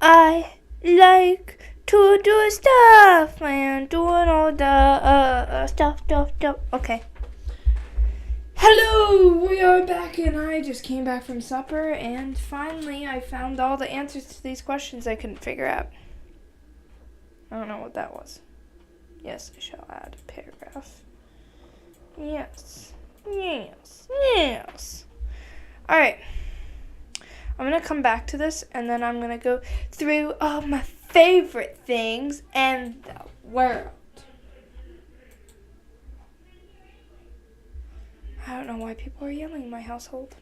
I like to do stuff and doing all the stuff. Okay. Hello, we are back, and I just came back from supper, and finally I found all the answers to these questions I couldn't figure out. I don't know what that was. Yes, I shall add a paragraph. Yes. Alright. I'm going to come back to this, and then I'm going to go through all my favorite things in the world. I don't know why people are yelling in my household.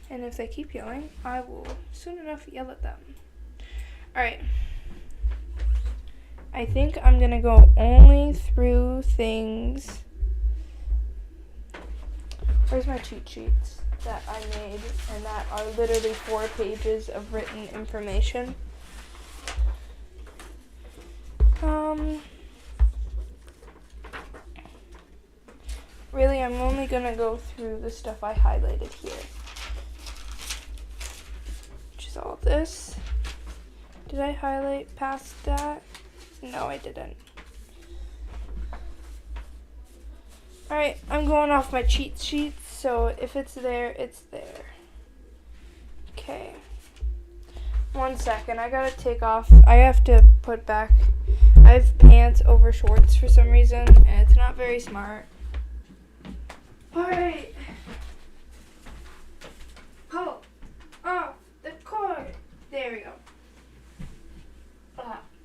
And if they keep yelling, I will soon enough yell at them. Alright. I think I'm going to go only through things. Where's my cheat sheets that I made and that are literally 4 pages of written information? Really, I'm only going to go through the stuff I highlighted here. Which is all this. Did I highlight past that? No, I didn't. Alright, I'm going off my cheat sheets, so if it's there, it's there. Okay. 1 second, I gotta take off. I have to put back. I have pants over shorts for some reason, and it's not very smart. Alright. Pull off the cord. There we go.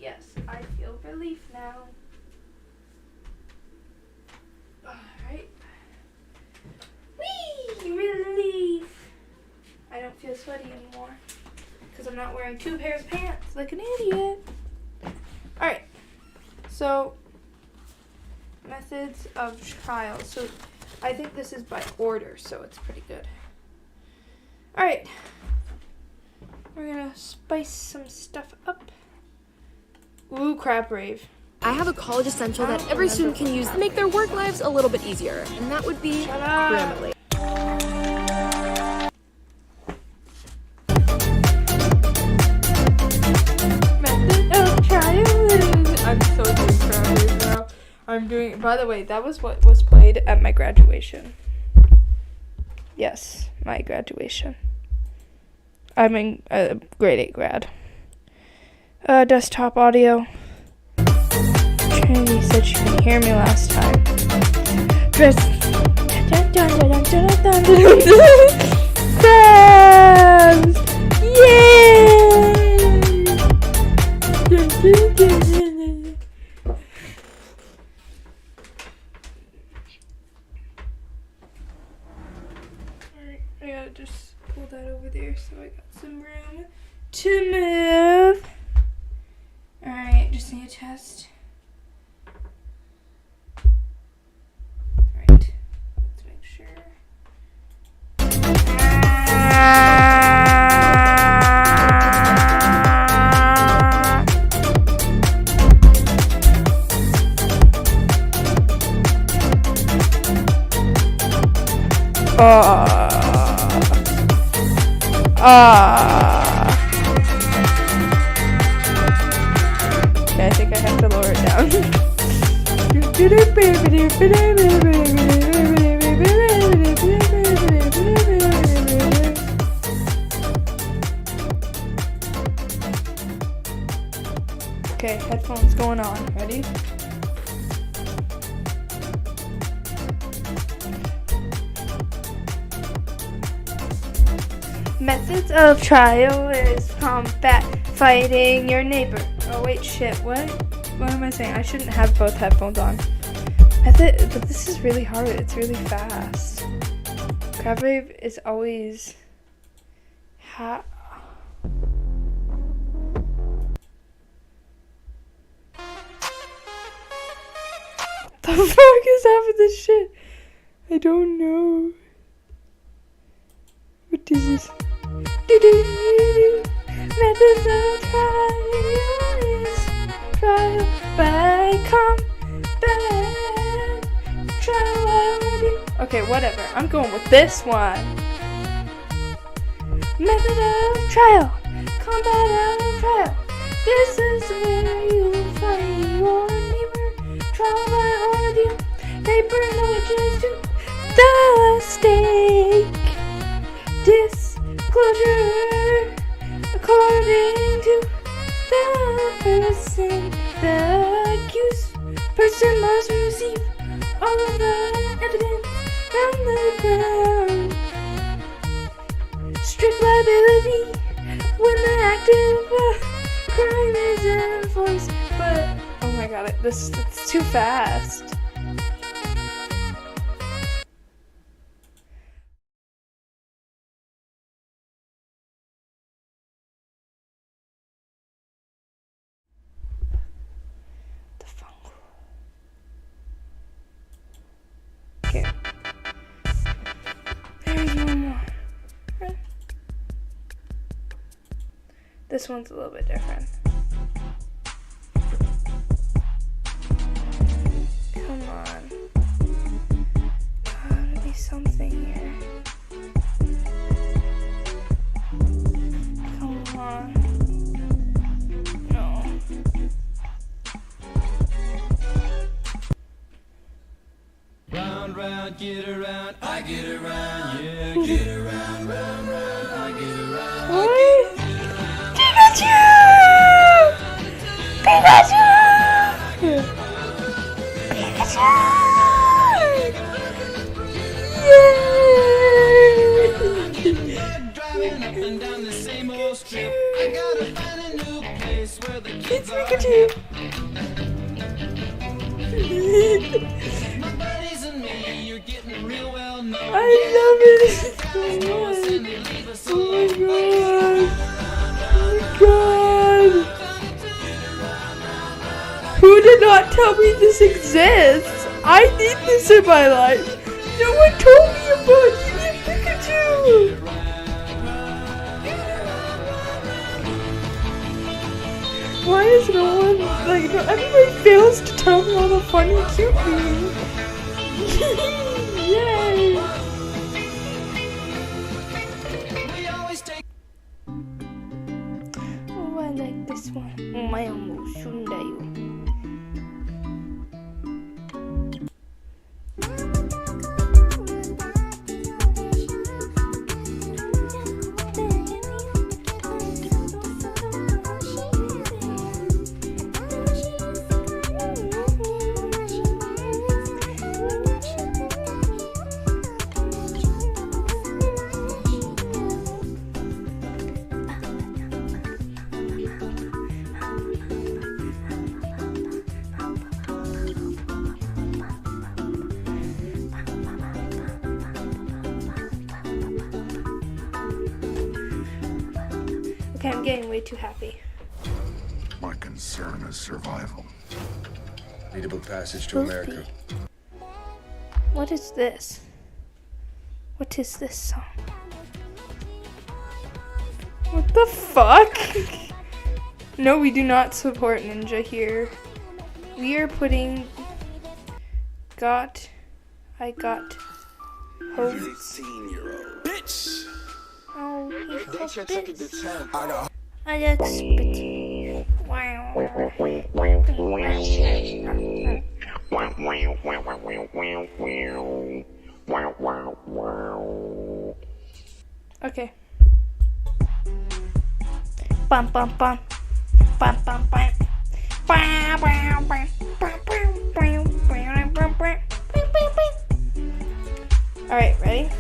Yes, I feel relief now. Alright. Whee! Relief! I don't feel sweaty anymore. Because I'm not wearing 2 pairs of pants like an idiot. Alright. So, methods of trial. So, I think this is by order, so it's pretty good. Alright. We're gonna spice some stuff up. Ooh, crab rave. I have a college essential that every student can use to make their work lives a little bit easier, and that would be Grammarly. Method of trial. I'm so doing crab rave now. I'm doing. By the way, that was what was played at my graduation. Yes, my graduation. I'm in grade 8 grad. Desktop audio. Trinity said she couldn't hear me last time. Dress. Crabs! Yay! Alright, I gotta just pull that over there so I got some room to move. Alright, just need a test. Alright, let's make sure. Okay, I think I have to lower it down. Okay, headphones going on. Ready? Methods of trial is combat fighting your neighbor. Oh wait, shit, what? What am I saying? I shouldn't have both headphones on. But this is really hard. It's really fast. Crab rave is always What the fuck is half of this shit? I don't know. What is this? Methods of trial by combat. Trial. Okay, whatever. I'm going with this one. Method of trial. Combat of trial. The person, the accused person must receive all of the evidence from the ground. Strict liability when the act of crime is enforced. But oh my god, it's too fast. Okay. There's one more. This one's a little bit different. Come on. Gotta be something here. Come on. No. Round, round, get around, I get around, yeah, get around, round, round, I get around. What? Pikachu! Pikachu! Pikachu! Yay! Driving up and down the same old strip, I gotta find a new place where the kids It's Pikachu! My buddies and me, you're getting real well known. I love it so much! Oh my god! God! Who did not tell me this exists? I need this in my life. No one told me about Pikachu. Why is no one like? Everybody fails to tell me all the funny, cute memes. Yay! Oh, I like this one. My almost sundayo. Okay, I'm getting way too happy. My concern is survival. Readable passage to America. What is this? What is this song? What the fuck? No, we do not support Ninja here. We are putting I got hope. 18-year-old bitch. Oh, he's so bitch. I expect. Wow. Okay. Bum bum bum. Bum bum bum. Bum bum bum. Alright, ready?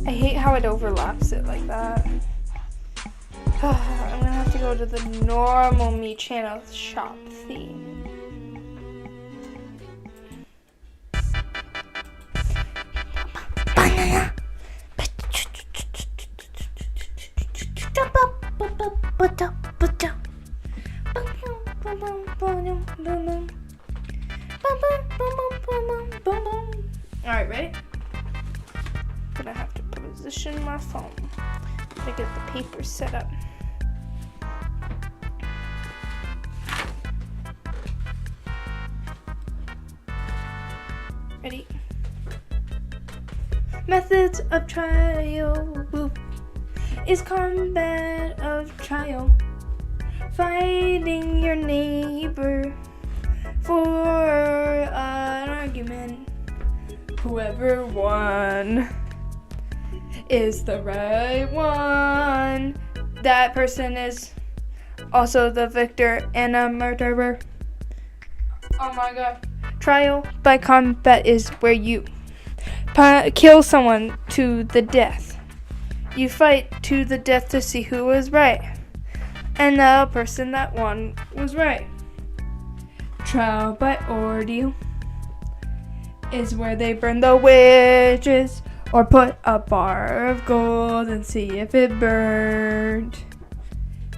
I hate how it overlaps it like that. I'm gonna have to go to the normal me channel shop theme. Alright, ready? Gonna have to position my phone to get the paper set up. Ready? Methods of trial is combat of trial. Fighting your neighbor for an argument. Whoever won is the right one. That person is also the victor and a murderer. Oh my god. Trial by combat is where you kill someone to the death. You fight to the death to see who was right. And the person that won was right. Trial by ordeal is where they burn the witches or put a bar of gold and see if it burned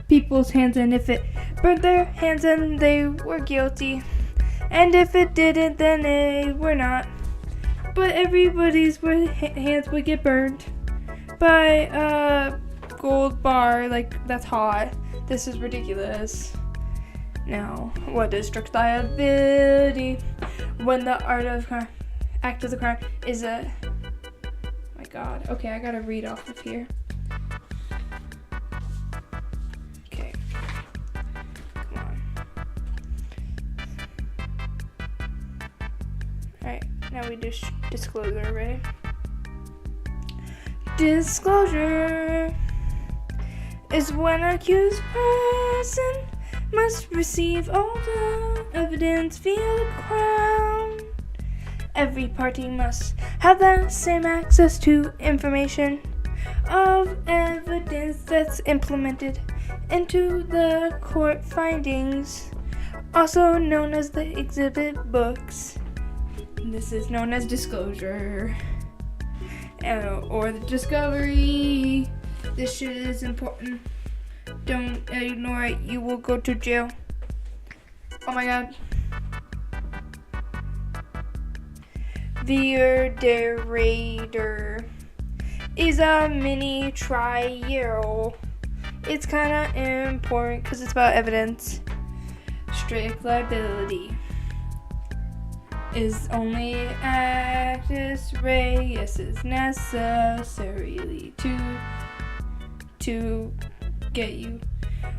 people's hands, and if it burned their hands and they were guilty, and if it didn't then they were not. But everybody's hands would get burned by a gold bar. Like, that's hot. This is ridiculous. Now, what is strict liability? When the act of the crime is a... my god. Okay, I gotta read off of here. Okay. Come on. Alright, now we do disclosure, right? Disclosure is when an accused person must receive all the evidence via the crown. Every party must have the same access to information of evidence that's implemented into the court findings, also known as the exhibit books. This is known as disclosure or the discovery. This shit is important. Don't ignore it. You will go to jail. Oh my god. The Raider is a mini trial. It's kind of important because it's about evidence. Strict liability is only actus reus is necessarily to get you.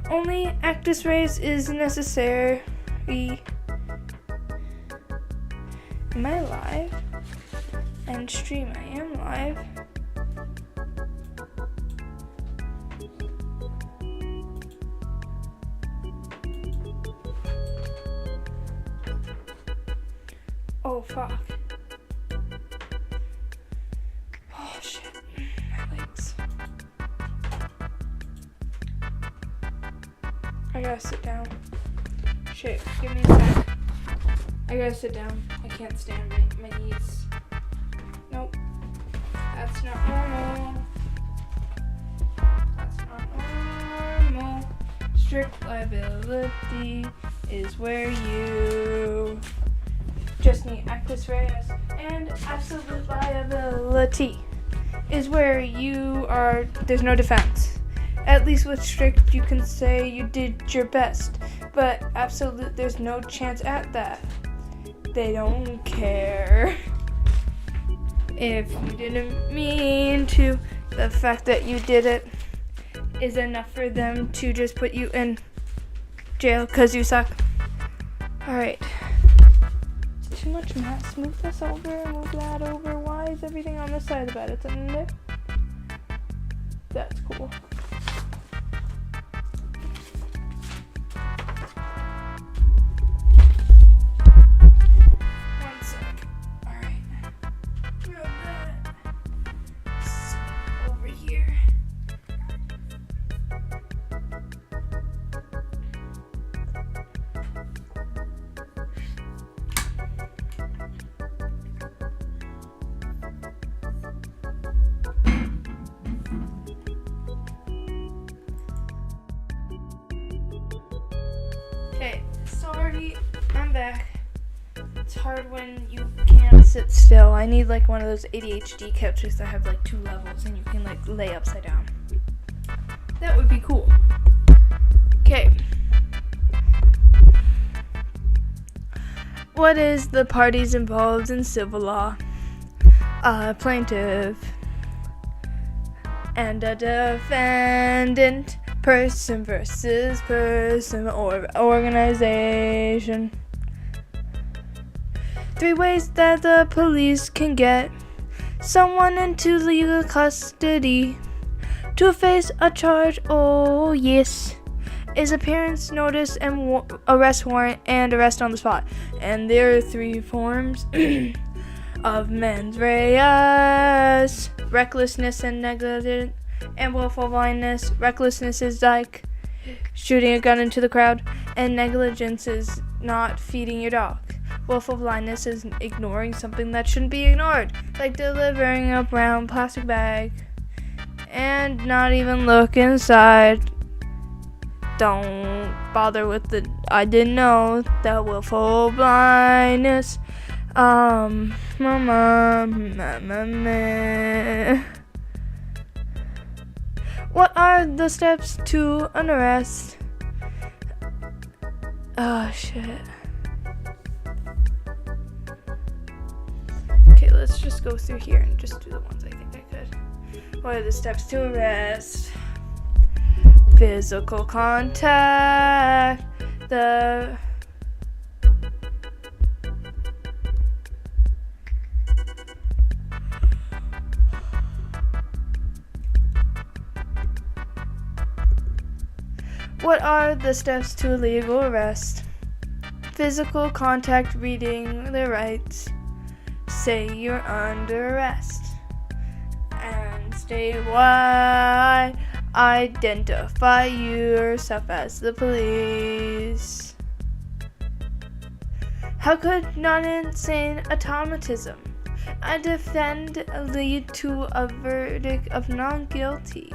Only actus reus is necessary. Am I live? And stream, I am live. Oh fuck. Oh shit. My legs. I gotta sit down. Shit, give me a sec. I gotta sit down. I can't stand my knees. Nope. That's not normal. That's not normal. Strict liability is where you just need actus reus, and absolute liability is where you are, there's no defense. At least with strict, you can say you did your best, but absolute, there's no chance at that. They don't care if you didn't mean to. The fact that you did it is enough for them to just put you in jail because you suck. Alright. Too much mass. Move this over, move that over. Why is everything on this side about it? Something there? That's cool. One sec. Alright. Grab that. Sit over here. Okay, sorry, I'm back. It's hard when you can't sit still. I need like one of those ADHD couches that have like 2 levels and you can like lay upside down. That would be cool. Okay. What is the parties involved in civil law? A plaintiff and a defendant. Person versus person or organization. 3 ways that the police can get someone into legal custody to face a charge. Oh yes, is appearance notice and arrest warrant and arrest on the spot. And there are 3 forms of mens rea: recklessness and negligence and willful blindness. Recklessness is like shooting a gun into the crowd, and negligence is not feeding your dog. Willful blindness is ignoring something that shouldn't be ignored, like delivering a brown plastic bag and not even look inside. Don't bother with the I didn't know that willful blindness. What are the steps to an arrest? Oh shit. Okay, let's just go through here and just do the ones I think I could. What are the steps to arrest? Physical contact. What are the steps to a legal arrest? Physical contact, reading the rights, say you're under arrest, and state why, identify yourself as the police. How could non-insane automatism and defend lead to a verdict of non-guilty?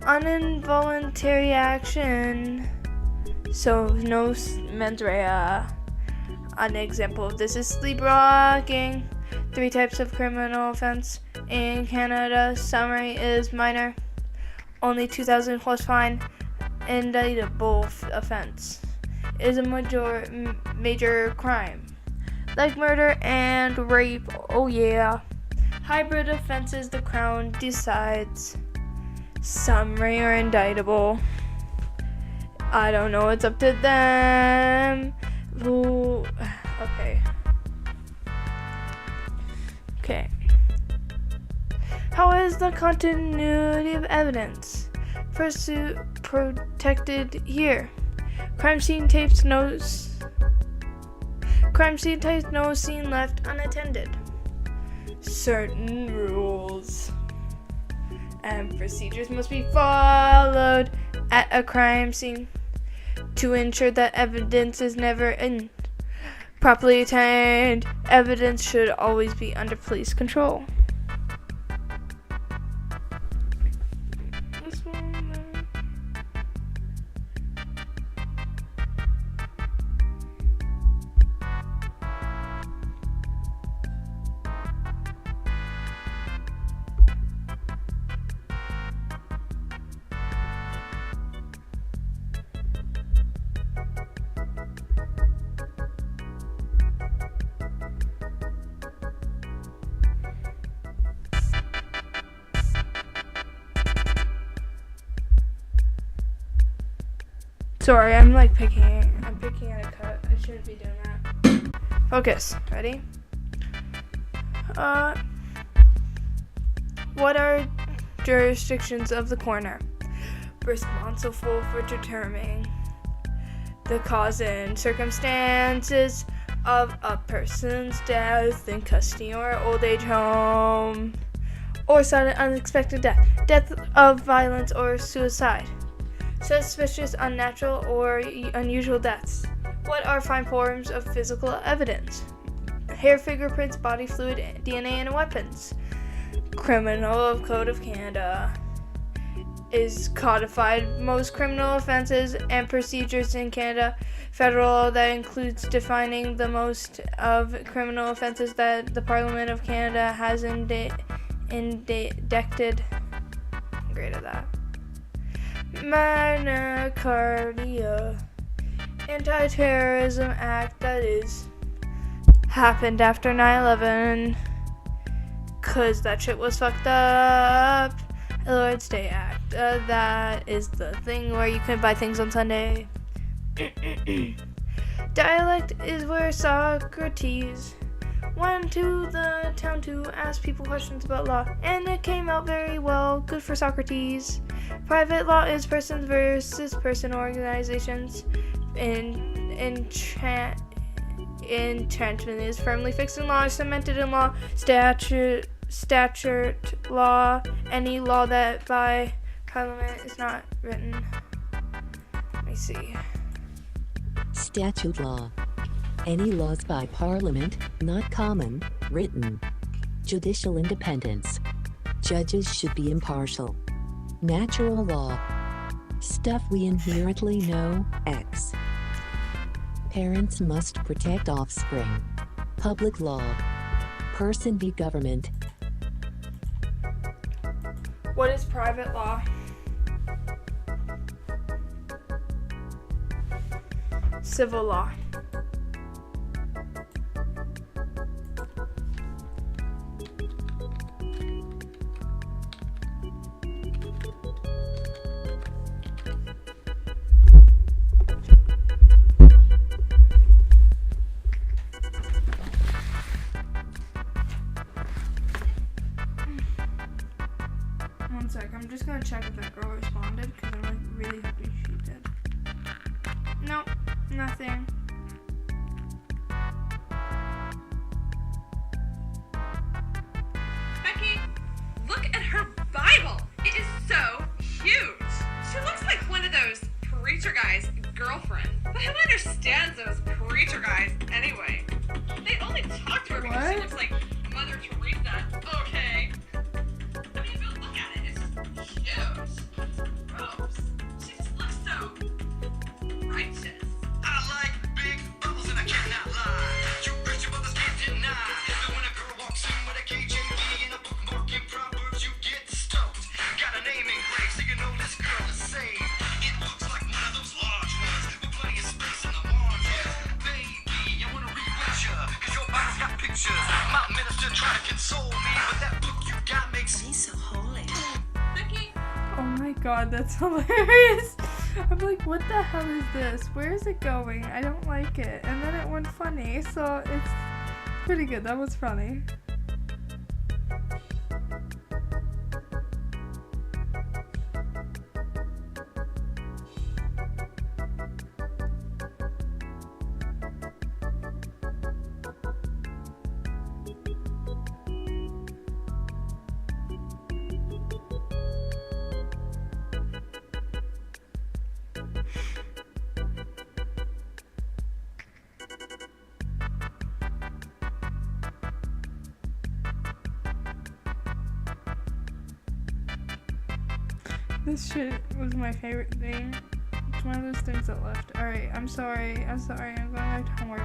Uninvoluntary action, so no mens rea. An example of this is sleepwalking. 3 types of criminal offense in Canada. Summary is minor, only 2,000 plus fine. Indictable offense is a major crime, like murder and rape. Oh yeah. Hybrid offenses, the Crown decides. Summary or indictable, I don't know, it's up to them. Ooh, okay. How is the continuity of evidence protected here? Crime scene tapes, no scene left unattended. Certain rules and procedures must be followed at a crime scene to ensure that evidence is never properly obtained. Evidence should always be under police control. Sorry, I'm picking at a cut. I shouldn't be doing that. Focus. Ready? What are jurisdictions of the coroner responsible for determining the cause and circumstances of a person's death in custody or old age home, or sudden unexpected death of violence or suicide? Suspicious, unnatural, or unusual deaths. What are fine forms of physical evidence? Hair, fingerprints, body fluid, DNA, and weapons. Criminal Code of Canada is codified most criminal offenses and procedures in Canada. Federal law that includes defining the most of criminal offenses that the Parliament of Canada has indicted. I'm great at that. Magna Carta, Anti-Terrorism Act, that is, happened after 9/11, cause that shit was fucked up. Lord's Day Act, that is the thing where you can buy things on Sunday. Dialect is where Socrates went to the town to ask people questions about law, and it came out very well. Good for Socrates. Private law is persons versus person organizations. Entrenchment is firmly fixed in law, cemented in law. Statute law, any law that by Parliament is not written. Let me see. Statute law. Any laws by Parliament, not common, written. Judicial independence. Judges should be impartial. Natural law. Stuff we inherently know, X. Parents must protect offspring. Public law. Person v. government. What is private law? Civil law. One sec, I'm just gonna check if that girl responded because I'm like really hoping she did. Nope, nothing. Becky, look at her Bible. It is so huge. She looks like one of those preacher guys' girlfriend. But who understands those preacher guys anyway? They only talk to her because she What? looks like Mother Teresa. Okay. I mean, but look at it. It's just huge. Gross. She just looks so righteous. I like big bubbles and I cannot lie. You preacher brothers can't deny that when a girl walks in with a KJV and a bookmark in Proverbs, you get stoked. Got a name engraved, so you know this girl is saved. It looks like one of those large ones with plenty of space in the margins. Baby, I wanna read with ya, 'cause your Bible's got pictures. My minister tried to console me, but that book you got makes me so holy. Becky, Oh my god, that's hilarious. I'm like, what the hell is this? Where is it going? I don't like it. And then it went funny, so it's pretty good. That was funny. This shit was my favorite thing. It's one of those things that left. Alright, I'm sorry. I'm going back to homework.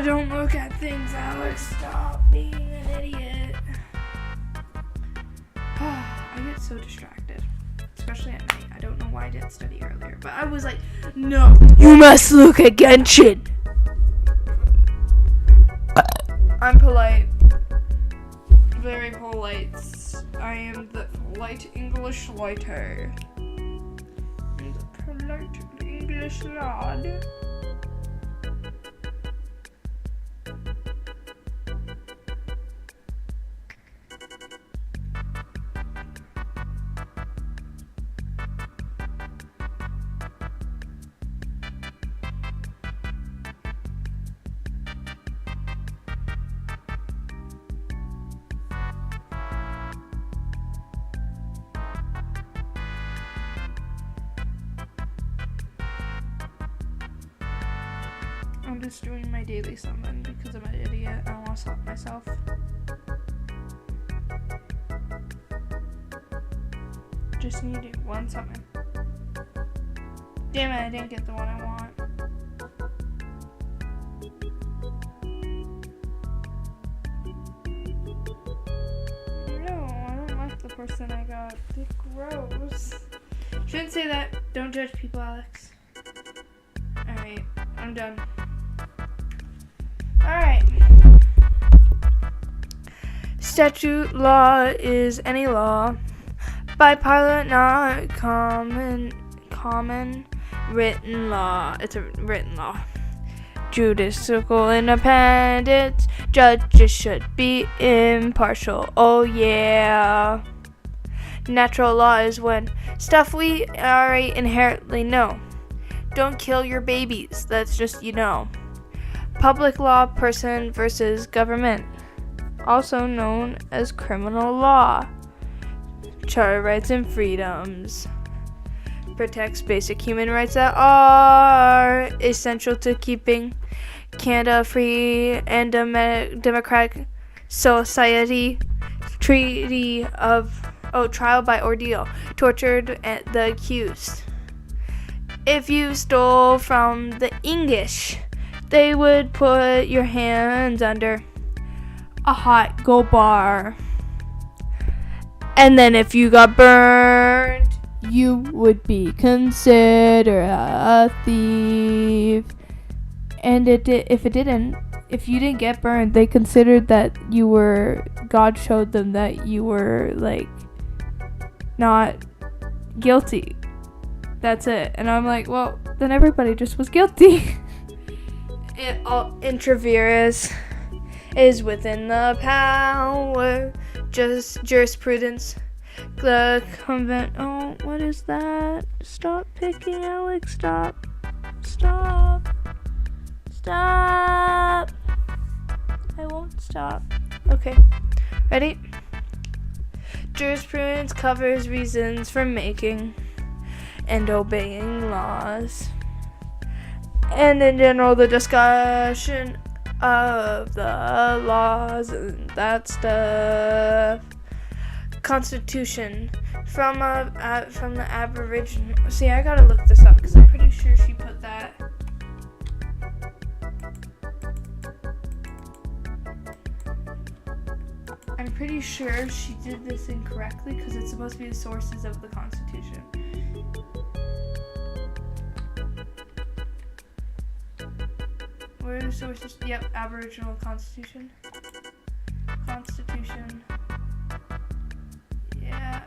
Don't look at things, Alex. Stop being an idiot. I get so distracted. Especially at night. I don't know why I didn't study earlier. But I was like, no, you must look at Genshin. I'm polite. Very polite. I am the polite English lighter. I'm the polite English lad. I'm just doing my daily summon because I'm an idiot. I want to stop myself. Just need to do one summon. Damn it, I didn't get the one I want. No, I don't like the person I got. They're gross. Shouldn't say that. Don't judge people, Alex. Alright, I'm done. Alright. Statute law is any law by Parliament, not common written law. It's a written law. judicial independence. Judges should be impartial. Oh yeah. Natural law is when stuff we already inherently know. Don't kill your babies. That's just, Public law, person versus government, also known as criminal law. Charter rights and freedoms. Protects basic human rights that are essential to keeping Canada free and democratic society. Treaty of trial by ordeal. Tortured the accused. If you stole from the English, they would put your hands under a hot gold bar. And then if you got burned, you would be considered a thief. And if you didn't get burned, they considered that God showed them that you were, not guilty. That's it. And I'm like, well, then everybody just was guilty. Intravirus is within the power. Just jurisprudence. The convent. Oh, what is that? Stop picking, Alex. Stop. I won't stop. Okay. Ready? Jurisprudence covers reasons for making and obeying laws. And in general, the discussion of the laws and that stuff. Constitution from the Aboriginal. See, I gotta look this up because I'm pretty sure she put that. I'm pretty sure she did this incorrectly because it's supposed to be the sources of the Constitution. Where are the sources? Yep, Aboriginal Constitution. Constitution. Yeah.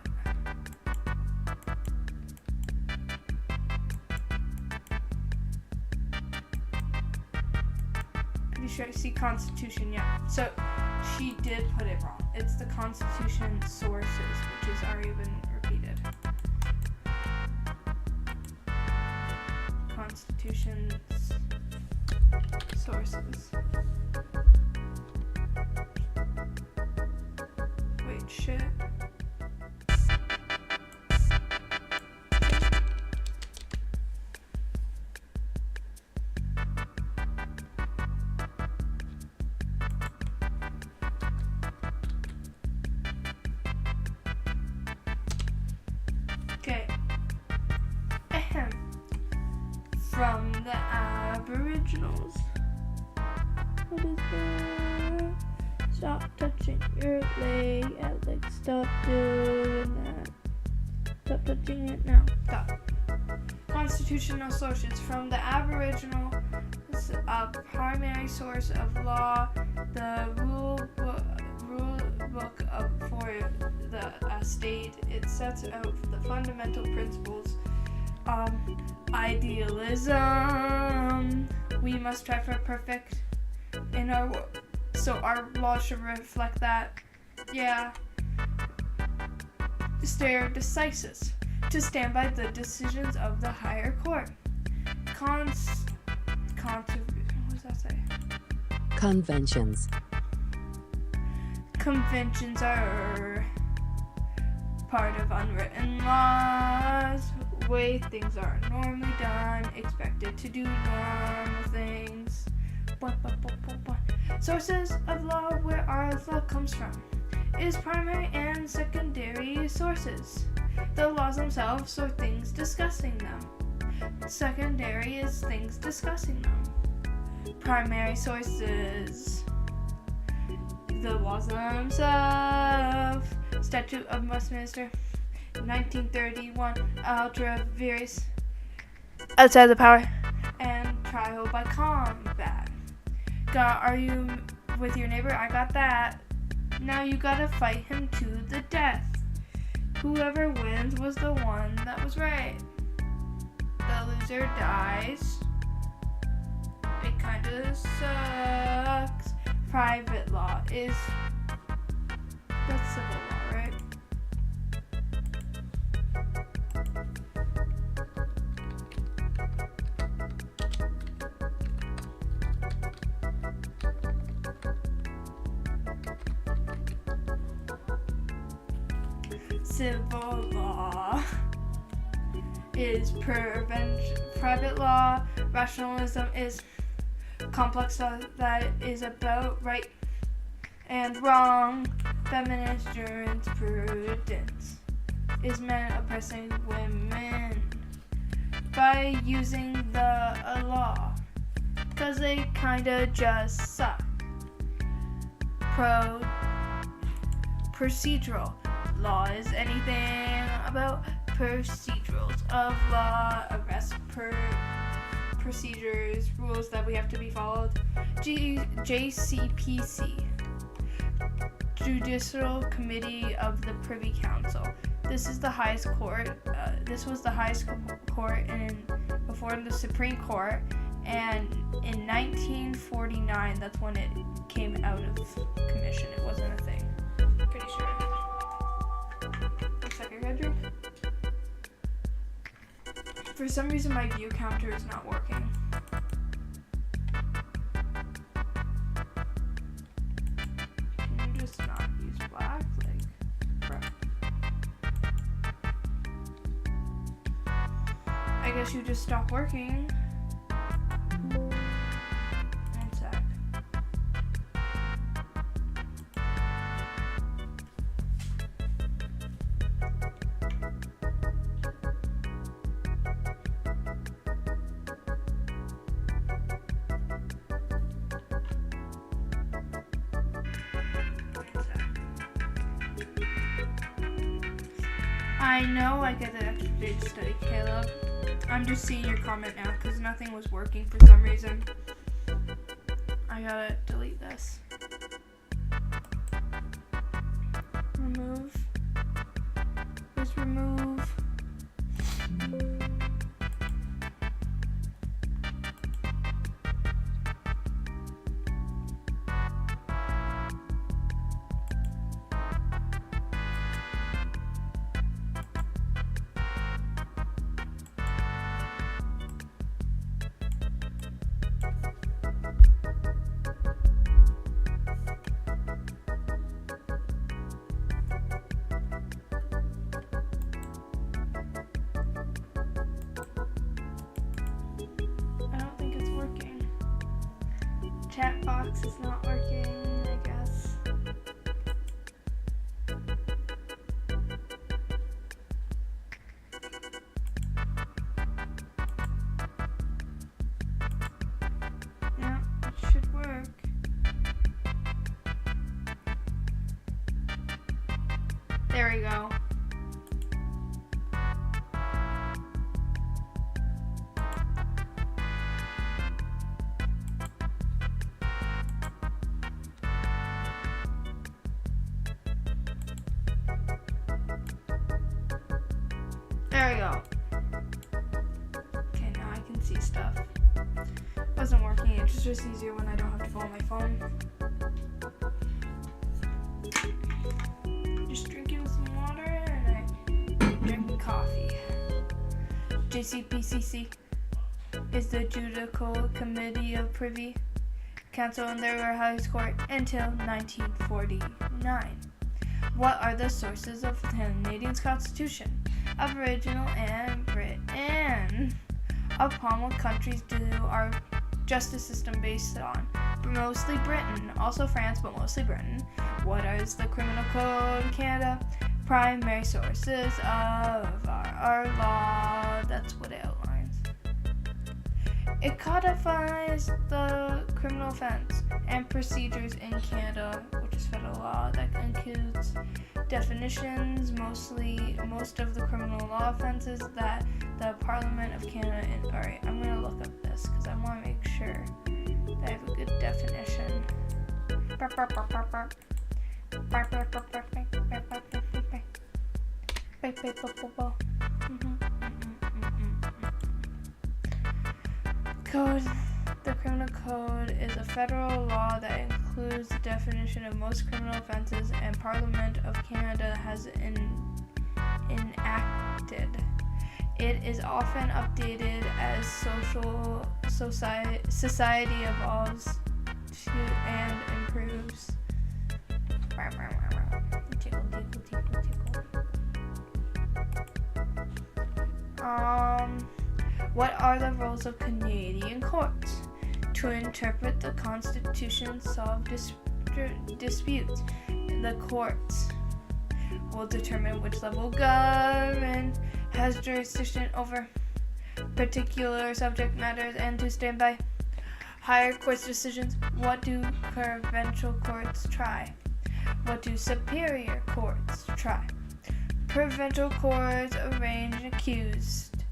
Pretty sure I see Constitution, yeah. So she did put it wrong. It's the Constitution sources, which has already been repeated. Constitution's sources. Wait, shit. Okay. Ahem. From the Aboriginals. What is that? Stop touching your leg, Alex. Stop doing that. Stop touching it now. Stop. Constitutional sources. From the Aboriginal, a primary source of law, the rule book for the state. It sets out the fundamental principles. Idealism. We must strive for perfect in our world. So our law should reflect that. Yeah. Stare decisis. To stand by the decisions of the higher court. What does that say? Conventions. Conventions are part of unwritten laws, way things are normally done, expected to do normal things. Sources of law, where our law comes from, is primary and secondary sources. The laws themselves or things discussing them. Secondary is things discussing them. Primary sources, the laws themselves. Statute of Westminster, 1931, ultra vires, outside the power, and trial by combat. Are you with your neighbor? I got that. Now you gotta fight him to the death. Whoever wins was the one that was right. The loser dies. It kinda sucks. Private law is, that's civil law, right? Civil law is prevention. Private law, rationalism is complex law that is about right and wrong. Feminist jurisprudence is men oppressing women by using the law, cause they kinda just suck. Procedural law is anything about procedurals of law, arrest procedures, rules that we have to be followed. JCPC, Judicial Committee of the Privy Council. This is the highest court. This was the highest court before the Supreme Court, and in 1949, that's when it came out of commission. It wasn't a thing. Pretty sure. Looks like a red drink. For some reason, my view counter is not working. Can you just not use black? Like, bro. I guess you just stop working. One sec. I know I get an extra day to study, Caleb. I'm just seeing your comment now because nothing was working for some reason. I gotta delete this. Remove. Just remove. Chat box is not working, I guess. Yeah, it should work. There we go. There we go. Okay, now I can see stuff. Wasn't working, it's just easier when I don't have to follow my phone. Just drinking some water and I drink coffee. JCPCC is the Judicial Committee of Privy Council and they were highest court until 1949. What are the sources of the Canadian Constitution? Aboriginal and Britain. Upon what countries do our justice system based on? Mostly Britain, also France, but mostly Britain. What is the criminal code in Canada? Primary sources of our law. That's what it outlines. It codifies the criminal offense and procedures in Canada, which is federal law. That includes definitions, most of the criminal law offenses that the Parliament of Canada. Alright, I'm gonna look up this because I want to make sure that I have a good definition. Code The Criminal Code is a federal law that includes the definition of most criminal offenses, and Parliament of Canada has enacted. It is often updated as society evolves and improves. Tickle, tickle, tickle, tickle. What are the roles of Canadian courts? To interpret the Constitution, solve disputes. The courts will determine which level of government has jurisdiction over particular subject matters and to stand by higher courts' decisions. What do provincial courts try? What do superior courts try? Provincial courts arraign accused.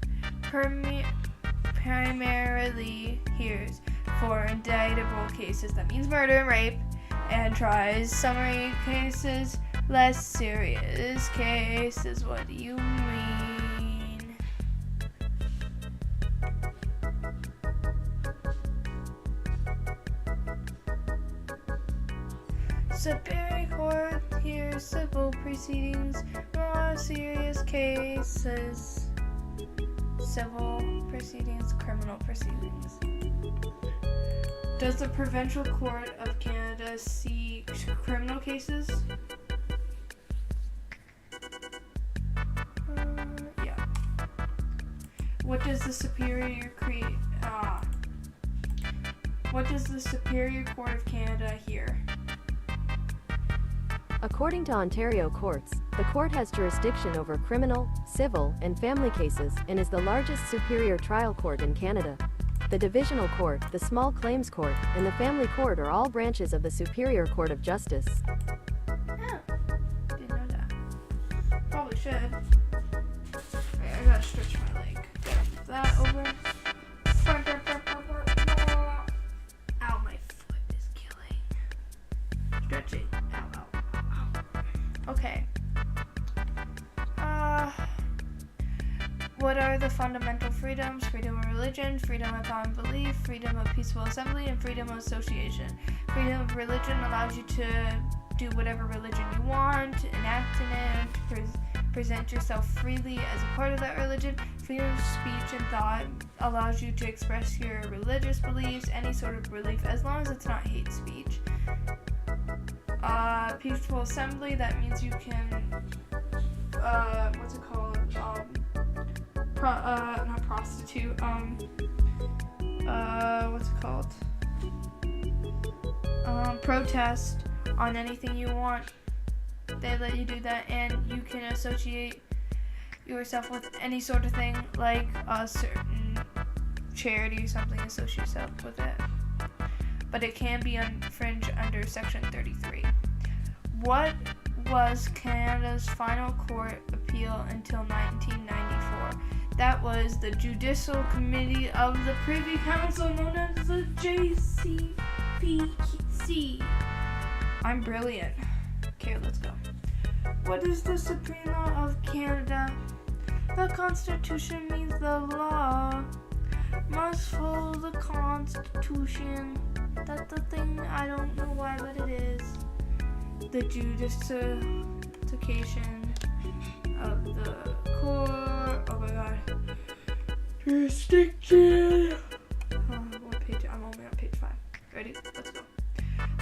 Primarily hears for indictable cases, that means murder and rape, and tries summary cases, less serious cases. What do you mean? Superior Court hears civil proceedings, more serious cases. Civil proceedings, criminal proceedings. Does the Provincial Court of Canada see criminal cases? Yeah. What does the Superior Court of Canada hear? According to Ontario courts, the court has jurisdiction over criminal, civil, and family cases and is the largest superior trial court in Canada. The Divisional Court, the Small Claims Court, and the Family Court are all branches of the Superior Court of Justice. Oh, didn't know that. Probably should. Wait, I gotta stretch my leg. Move that over. Ow, my foot is killing. Stretching. Ow, ow, ow. Okay. What are the fundamental freedoms? Freedom of religion, freedom of common belief, freedom of peaceful assembly, and freedom of association. Freedom of religion allows you to do whatever religion you want, enact in it, present yourself freely as a part of that religion. Freedom of speech and thought allows you to express your religious beliefs, any sort of belief, as long as it's not hate speech. Peaceful assembly, that means you can, what's it called? Not prostitute, what's it called? Protest on anything you want. They let you do that, and you can associate yourself with any sort of thing, like a certain charity or something, associate yourself with it. But it can be infringed under Section 33. What was Canada's final court appeal until 1994? That was the Judicial Committee of the Privy Council, known as the JCPC. I'm brilliant. Okay, let's go. What is the Supreme Law of Canada? The Constitution means the law must follow the Constitution. That's the thing, I don't know why, but it is. The justification of the court. Oh my god. Jurisdiction. What page? I'm only on page 5. Ready? Let's go.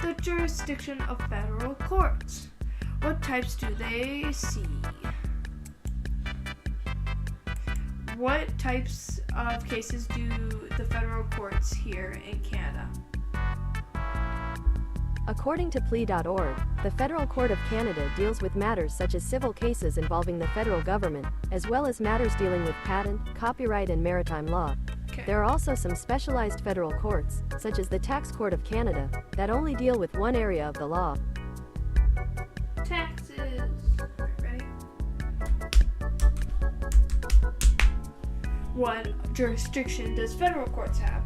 The jurisdiction of federal courts. What types do they see? What types of cases do the federal courts hear in Canada? According to plea.org, the Federal Court of Canada deals with matters such as civil cases involving the federal government, as well as matters dealing with patent, copyright, and maritime law. Okay. There are also some specialized federal courts, such as the Tax Court of Canada, that only deal with one area of the law. Taxes. Ready? What jurisdiction does federal courts have?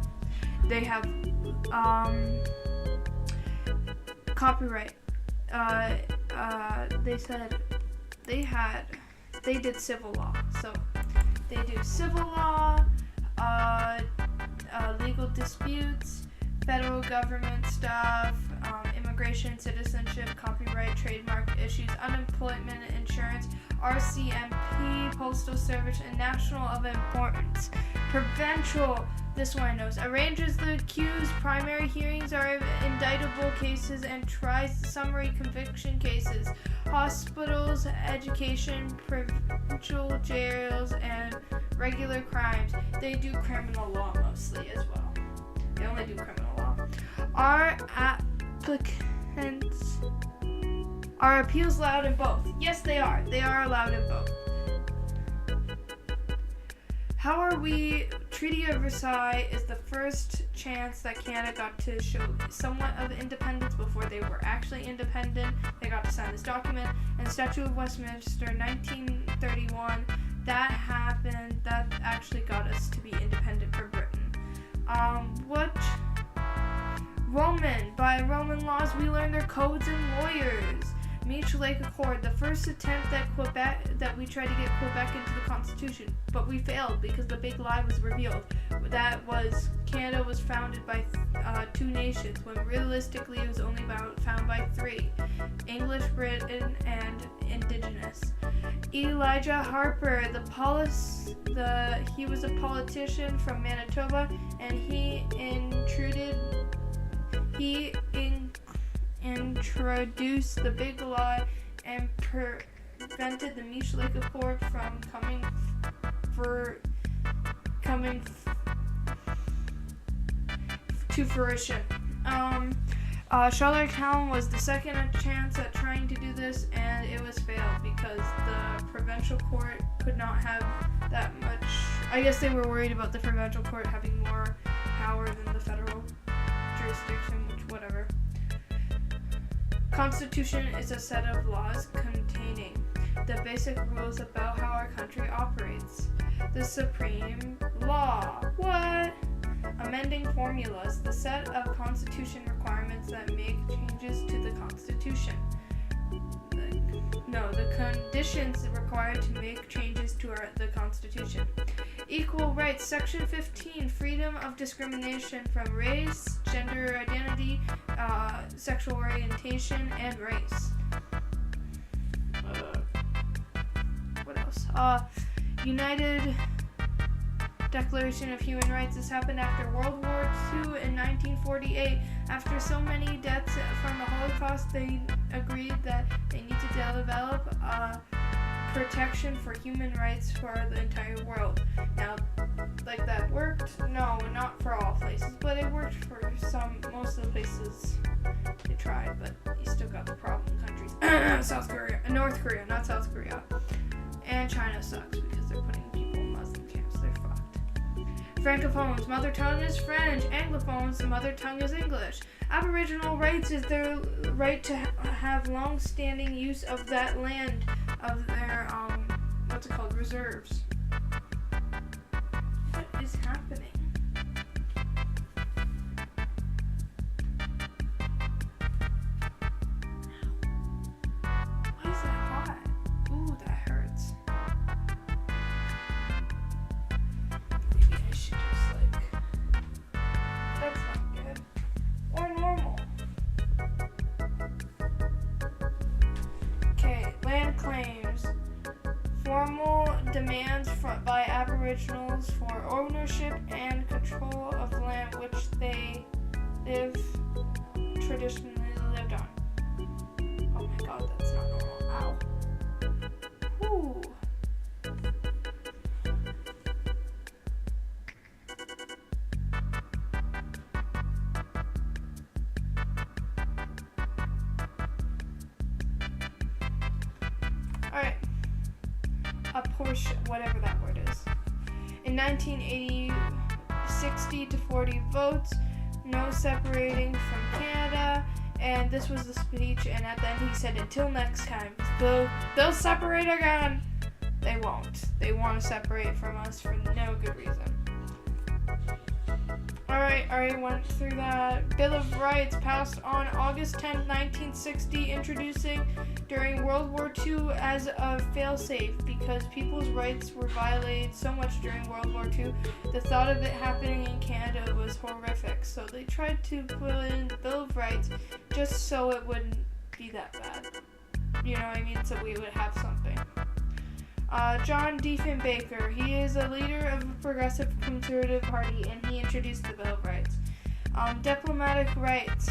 They have copyright. They said they did civil law. So they do civil law, legal disputes, federal government stuff, immigration, citizenship, copyright, trademark issues, unemployment insurance, RCMP, postal service, and national of importance. Provincial, this one knows, arranges the accused. Primary hearings are indictable cases and tries summary conviction cases. Hospitals, education, provincial jails, and regular crimes. They do criminal law mostly as well. They only do criminal law. Are applicants, are appeals allowed in both? Yes, they are. They are allowed in both. How are we? Treaty of Versailles is the first chance that Canada got to show somewhat of independence before they were actually independent. They got to sign this document. And the Statute of Westminster, 1931, that happened. That actually got us to be independent for Britain. What? By Roman laws, we learned their codes and lawyers. Meech Lake Accord, the first attempt that we tried to get Quebec into the Constitution, but we failed because the big lie was revealed. That was Canada was founded by 2 nations, when realistically it was only found by 3: English, Britain, and Indigenous. Elijah Harper, he was a politician from Manitoba, and he introduced the big lie and prevented the Meech Lake Accord from coming to fruition. Charlottetown was the second chance at trying to do this, and it was failed because the provincial court could not have that much. I guess they were worried about the provincial court having more power than the federal jurisdiction, which whatever. Constitution is a set of laws containing the basic rules about how our country operates. The supreme law. What? Amending formulas. The set of Constitution requirements that make changes to the Constitution. The conditions required to make changes to the Constitution. Equal rights. Section 15. Freedom of discrimination from race, gender identity, sexual orientation, and race. What else? United Declaration of Human Rights. This happened after World War II in 1948. After so many deaths from the Holocaust, they agreed that they need to develop protection for human rights for the entire world. Now, like that worked? No, not for all places, but it worked for most of the places they tried, but you still got the problem countries. North Korea, not South Korea. And China sucks because they're putting people in Muslim camps. They're fucked. Francophones, mother tongue is French. Anglophones, mother tongue is English. Aboriginal rights is their right to have long-standing use of that land, of their, reserves. What is happening? Why is that hot? Ooh, that hurts. Maybe I should just, that's not good. Or normal. Okay, land claims. Formal demands by Aboriginals for ownership and control of land which they traditionally lived on. Oh my god, that's not normal. Ow. Ooh. Alright. A portion, whatever that word is. In 1980, 60 to 40 votes, no separating from Canada, and this was the speech, and at the end he said, until next time, they'll separate again. They won't. They want to separate from us for no good reason. Alright, went through that. Bill of Rights passed on August 10, 1960, introducing during World War II as a failsafe because people's rights were violated so much during World War II. The thought of it happening in Canada was horrific, so they tried to put in the Bill of Rights just so it wouldn't be that bad. You know what I mean? So we would have something. John Diefenbaker, he is a leader of a progressive conservative party, and he introduced the Bill of Rights. Diplomatic rights.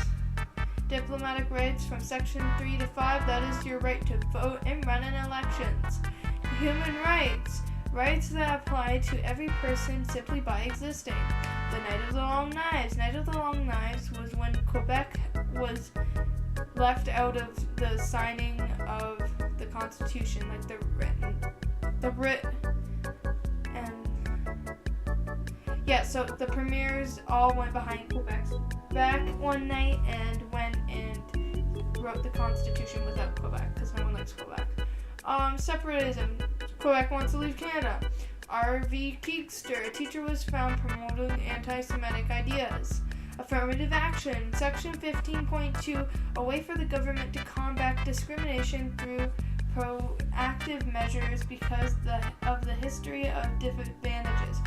Diplomatic rights from Section 3 to 5, that is your right to vote and run in elections. Human rights. Rights that apply to every person simply by existing. The Night of the Long Knives. Night of the Long Knives was when Quebec was left out of the signing of the Constitution, like the so the premiers all went behind Quebec's back one night and went and wrote the Constitution without Quebec, because no one likes Quebec. Separatism. Quebec wants to leave Canada. R.V. Keekster, a teacher was found promoting anti-Semitic ideas. Affirmative action. Section 15.2, a way for the government to combat discrimination through proactive measures because of the history of disadvantages.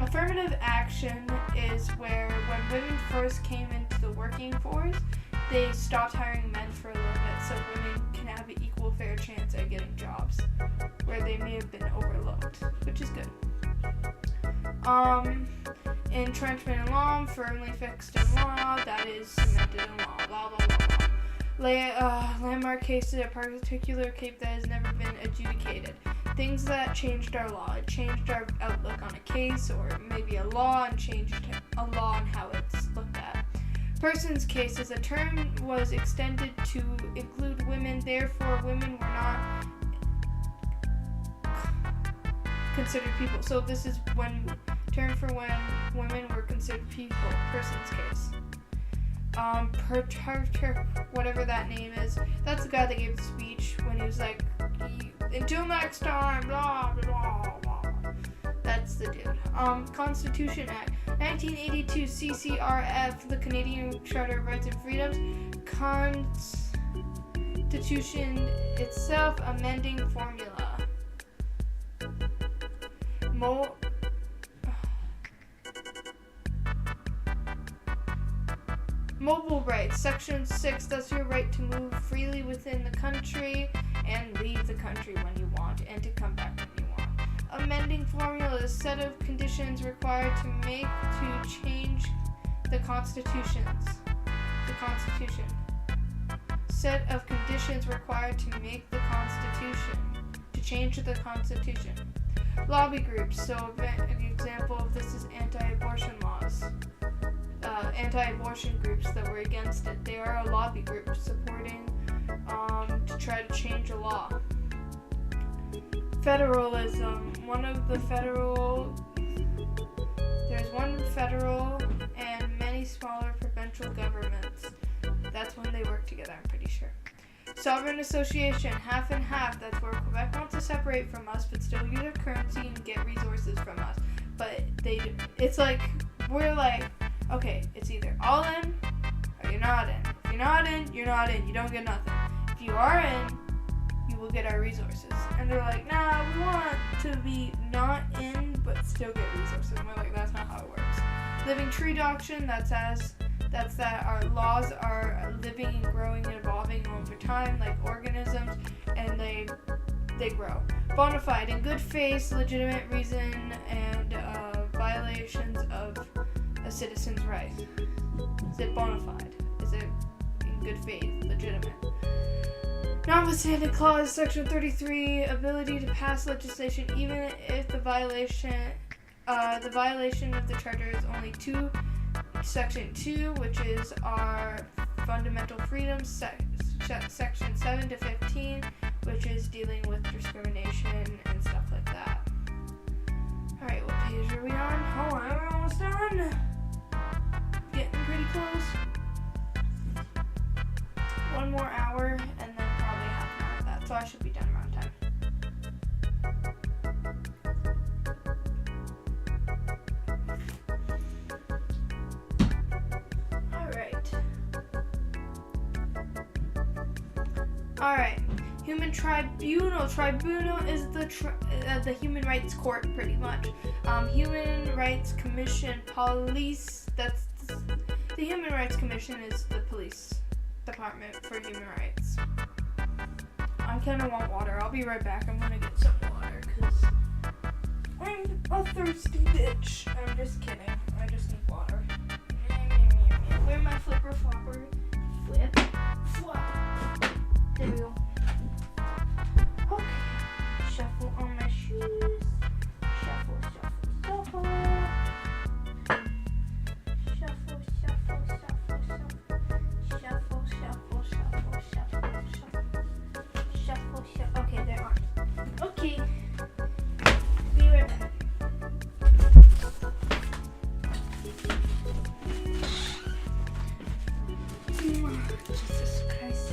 Affirmative action is where when women first came into the working force, they stopped hiring men for a little bit so women can have an equal fair chance at getting jobs where they may have been overlooked, which is good. Entrenchment in law, firmly fixed in law, that is cemented in law, blah, blah, blah, blah. Landmark cases, a particular case that has never been adjudicated. Things that changed our law. It changed our outlook on a case or maybe a law and changed a law and how it's looked at. Persons cases, a term was extended to include women, therefore women were not considered people. So this is when term for when women were considered people, person's case. Whatever that name is, that's the guy that gave the speech when he was like, until next time, blah, blah, blah. That's the dude. Constitution Act. 1982 CCRF, the Canadian Charter of Rights and Freedoms. Constitution itself, amending formula. Mobile rights. Section 6, that's your right to move freely within the country and leave the country when you want and to come back when you want. Amending formula, a set of conditions required to change the Constitution. Set of conditions required to change the Constitution. Lobby groups, so an example of this is anti-abortion laws. Anti-abortion groups that were against it. They are a lobby group supporting to try to change a law. Federalism. There's one federal and many smaller provincial governments. That's when they work together, I'm pretty sure. Sovereign association, half and half. That's where Quebec wants to separate from us, but still use our currency and get resources from us. But it's like, we're like, okay, it's either all in or you're not in. If you're not in, you're not in. You don't get nothing. If you are in, you will get our resources. And they're like, nah, we want to be not in, but still get resources. And we're like, that's not how it works. Living tree doctrine, that's that our laws are living and growing and evolving over time, like organisms, and they grow. Bona fide, in good faith, legitimate reason, and violations of a citizen's right. Is it bona fide? Is it in good faith, legitimate? Notwithstanding clause, section 33, ability to pass legislation even if the violation of the charter is only section 2, which is our fundamental freedoms, section 7 to 15, which is dealing with discrimination and stuff like that. Alright, what page are we on? Hold on, we're almost done. Getting pretty close. One more hour, and then probably half an hour of that, so I should be done around time. Alright. Human Tribunal. Tribunal is the Human Rights Court, pretty much. Human Rights Commission. Police. That's the Human Rights Commission is the police department for human rights. I kind of want water. I'll be right back. I'm gonna get some water because I'm a thirsty bitch. I'm just kidding. I just need water. Where my flipper flopper? Flip. Flop. There we go. Okay. Shuffle on my shoes. Shuffle, shuffle, shuffle. Shuffle, shuffle, shuffle, shuffle. Shuffle, shuffle, shuffle, shuffle, shuffle. Shuffle, shuffle. Okay, there are. Okay. Be right back. Jesus Christ.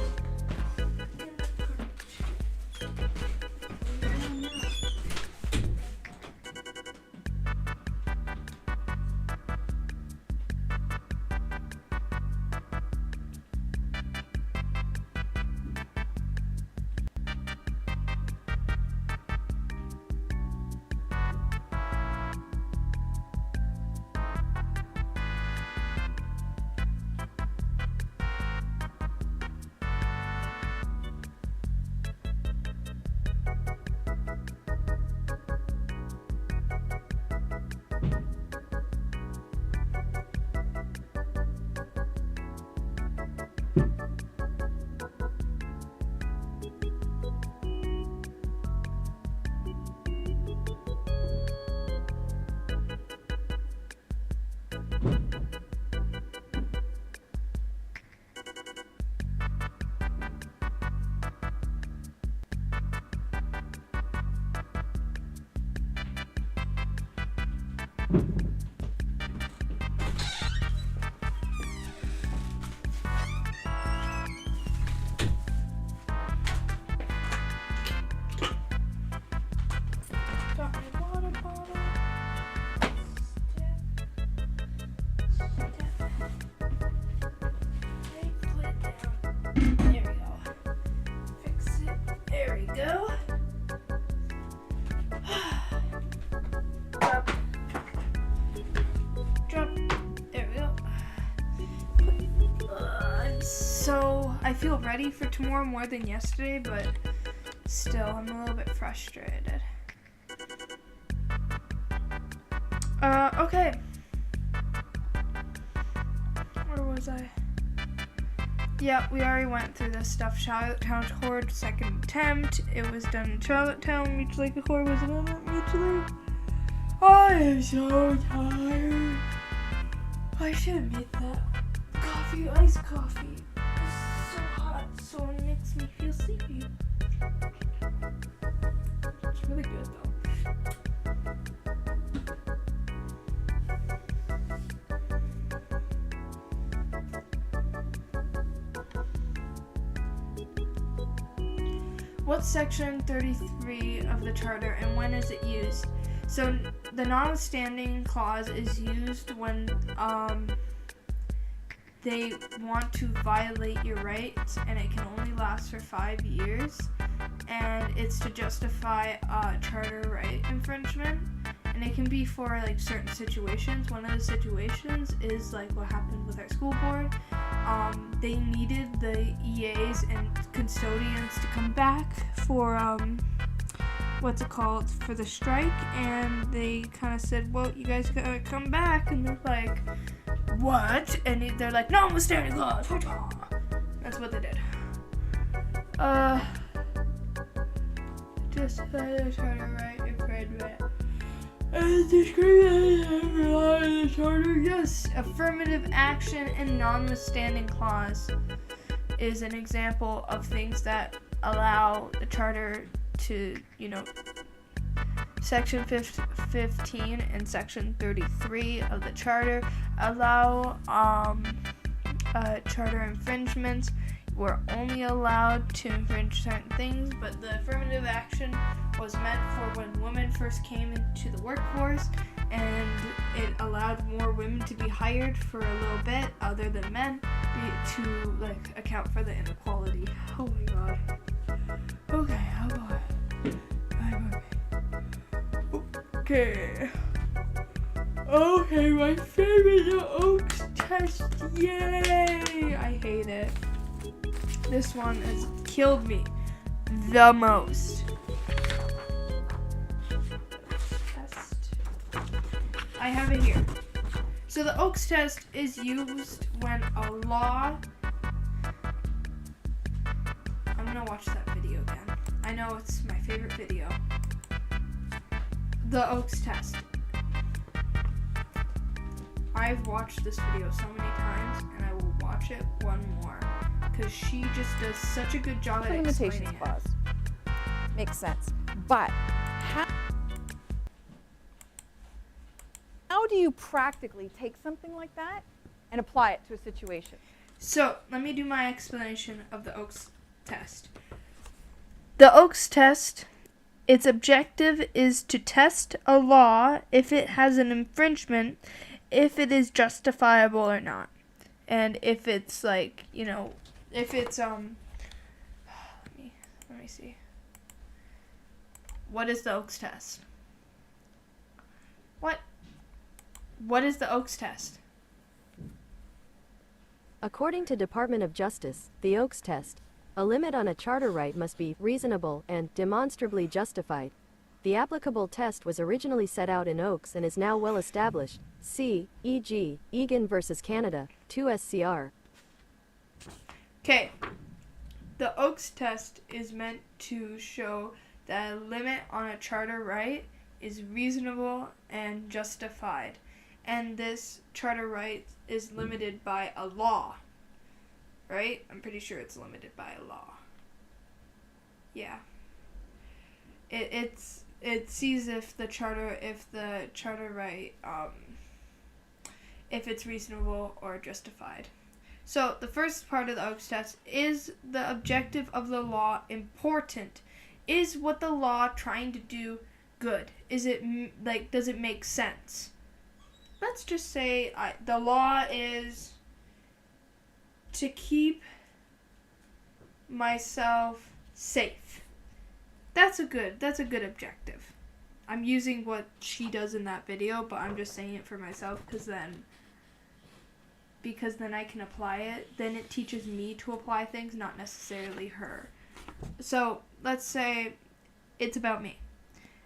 Got my water bottle. Put it down. There we go. Fix it. There we go. Drop. Drop. There we go. I feel ready for tomorrow more than yesterday, but still, I'm a little bit frustrated. Okay. Where was I? Yeah, we already went through this stuff. Charlottetown Court, second attempt. It was done in Charlottetown. Reach Lake Accord was done at Reach Lake. I am so tired. I should have made that coffee, iced coffee. It's so hot, so it makes me feel sleepy. It's really good though. What's section 33 of the charter and when is it used? So the notwithstanding clause is used when they want to violate your rights, and it can only last for 5 years, and it's to justify charter right infringement, and it can be for like certain situations. One of the situations is like what happened with our school board. They needed the EAs and custodians to come back for for the strike, and they kind of said, well, you guys gotta come back, and they're like, what? And they're like, notwithstanding clause. That's what they did. Just the charter right infringement. And discrimination for the charter. Yes, affirmative action and notwithstanding clause is an example of things that allow the charter to, Section 15 and Section 33 of the charter allow charter infringements. We're only allowed to infringe certain things, but the affirmative action was meant for when women first came into the workforce, and it allowed more women to be hired for a little bit other than men to like account for the inequality. Oh my god. Okay, oh boy. Okay. Okay, my favorite, the Oaks test. Yay! I hate it. This one has killed me the most. Test. I have it here. So the Oaks test is used when a law. I'm gonna watch that video again. I know it's my favorite video. The Oaks test. I've watched this video so many times, and I will watch it one more because she just does such a good job at explaining it. Clause makes sense, but how do you practically take something like that and apply it to a situation? So let me do my explanation of the Oaks test. The Oaks test, its objective is to test a law if it has an infringement, if it is justifiable or not, and if it's like, you know, if it's let me see. What is the Oaks test? What is the Oaks test? According to Department of Justice, the Oaks test, a limit on a charter right must be reasonable and demonstrably justified. The applicable test was originally set out in Oaks and is now well established. See, e.g., Egan versus Canada, 2 SCR. Okay. The Oaks test is meant to show that a limit on a charter right is reasonable and justified. And this charter right is limited by a law. Right? I'm pretty sure it's limited by a law. Yeah. It sees if the charter right, if it's reasonable or justified. So the first part of the Oaks test is the objective of the law important? Is what the law trying to do good? Is it does it make sense? Let's just say the law is to keep myself safe. That's a good objective. I'm using what she does in that video, but I'm just saying it for myself because then I can apply it. Then it teaches me to apply things, not necessarily her. So let's say it's about me.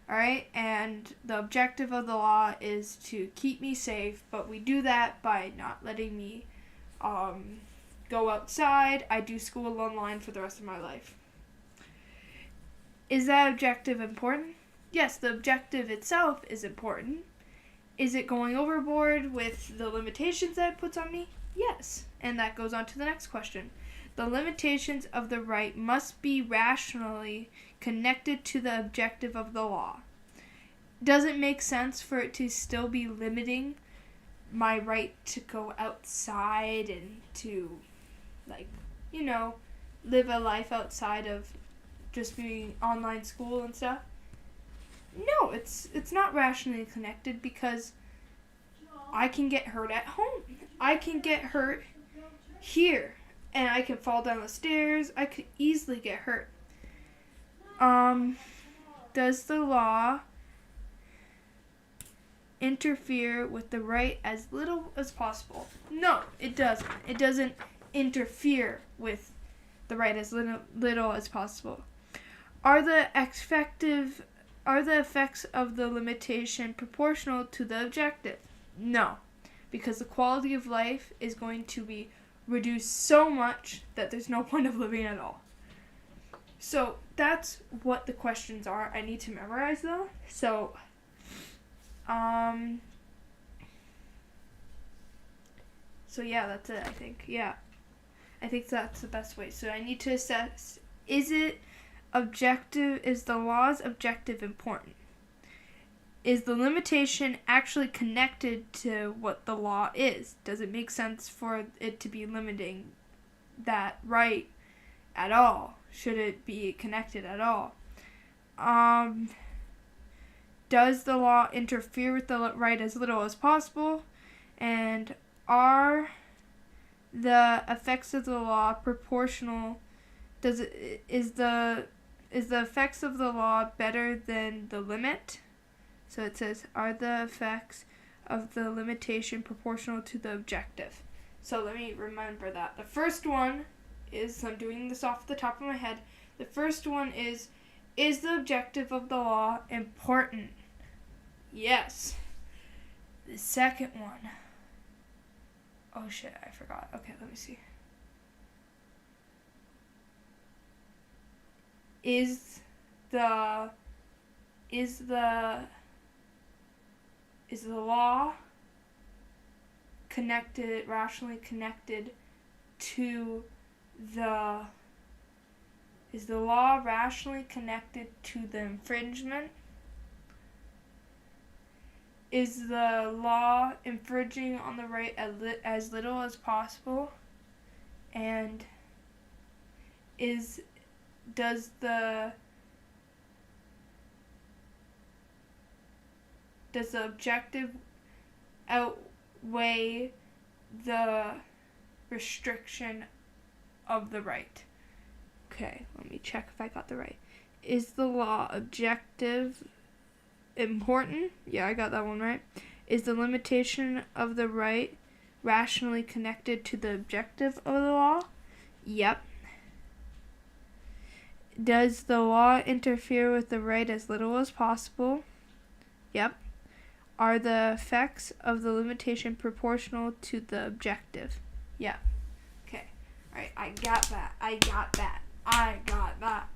Alright, and the objective of the law is to keep me safe, but we do that by not letting me go outside. I do school online for the rest of my life. Is that objective important? Yes, the objective itself is important. Is it going overboard with the limitations that it puts on me? Yes. And that goes on to the next question. The limitations of the right must be rationally connected to the objective of the law. Does it make sense for it to still be limiting my right to go outside and to, live a life outside of just being online school and stuff? No, it's not rationally connected because I can get hurt at home. I can get hurt here. And I can fall down the stairs. I could easily get hurt. Does the law interfere with the right as little as possible? No, it doesn't. It doesn't interfere with the right as little as possible. Are the effects of the limitation proportional to the objective? No, because the quality of life is going to be reduced so much that there's no point of living at all. So that's what the questions are. I need to memorize them. So, yeah, that's it, I think. Yeah. I think that's the best way. So I need to assess, is the law's objective important? Is the limitation actually connected to what the law is? Does it make sense for it to be limiting that right at all? Should it be connected at all? Does the law interfere with the right as little as possible? And are the effects of the law proportional? Is the effects of the law better than the limit? So it says, are the effects of the limitation proportional to the objective? So let me remember that. The first one is, I'm doing this off the top of my head. The first one is the objective of the law important? Yes. The second one, oh shit, I forgot. Okay, let me see. Is the law connected, rationally connected to the, is the law rationally connected to the infringement? Is the law infringing on the right as little as possible? And does the objective outweigh the restriction of the right? Okay, let me check if I got the right. Is the law objective important? Yeah, I got that one right. Is the limitation of the right rationally connected to the objective of the law? Yep. Does the law interfere with the right as little as possible? Yep. Are the effects of the limitation proportional to the objective? Yep. Okay. Alright, I got that. I got that.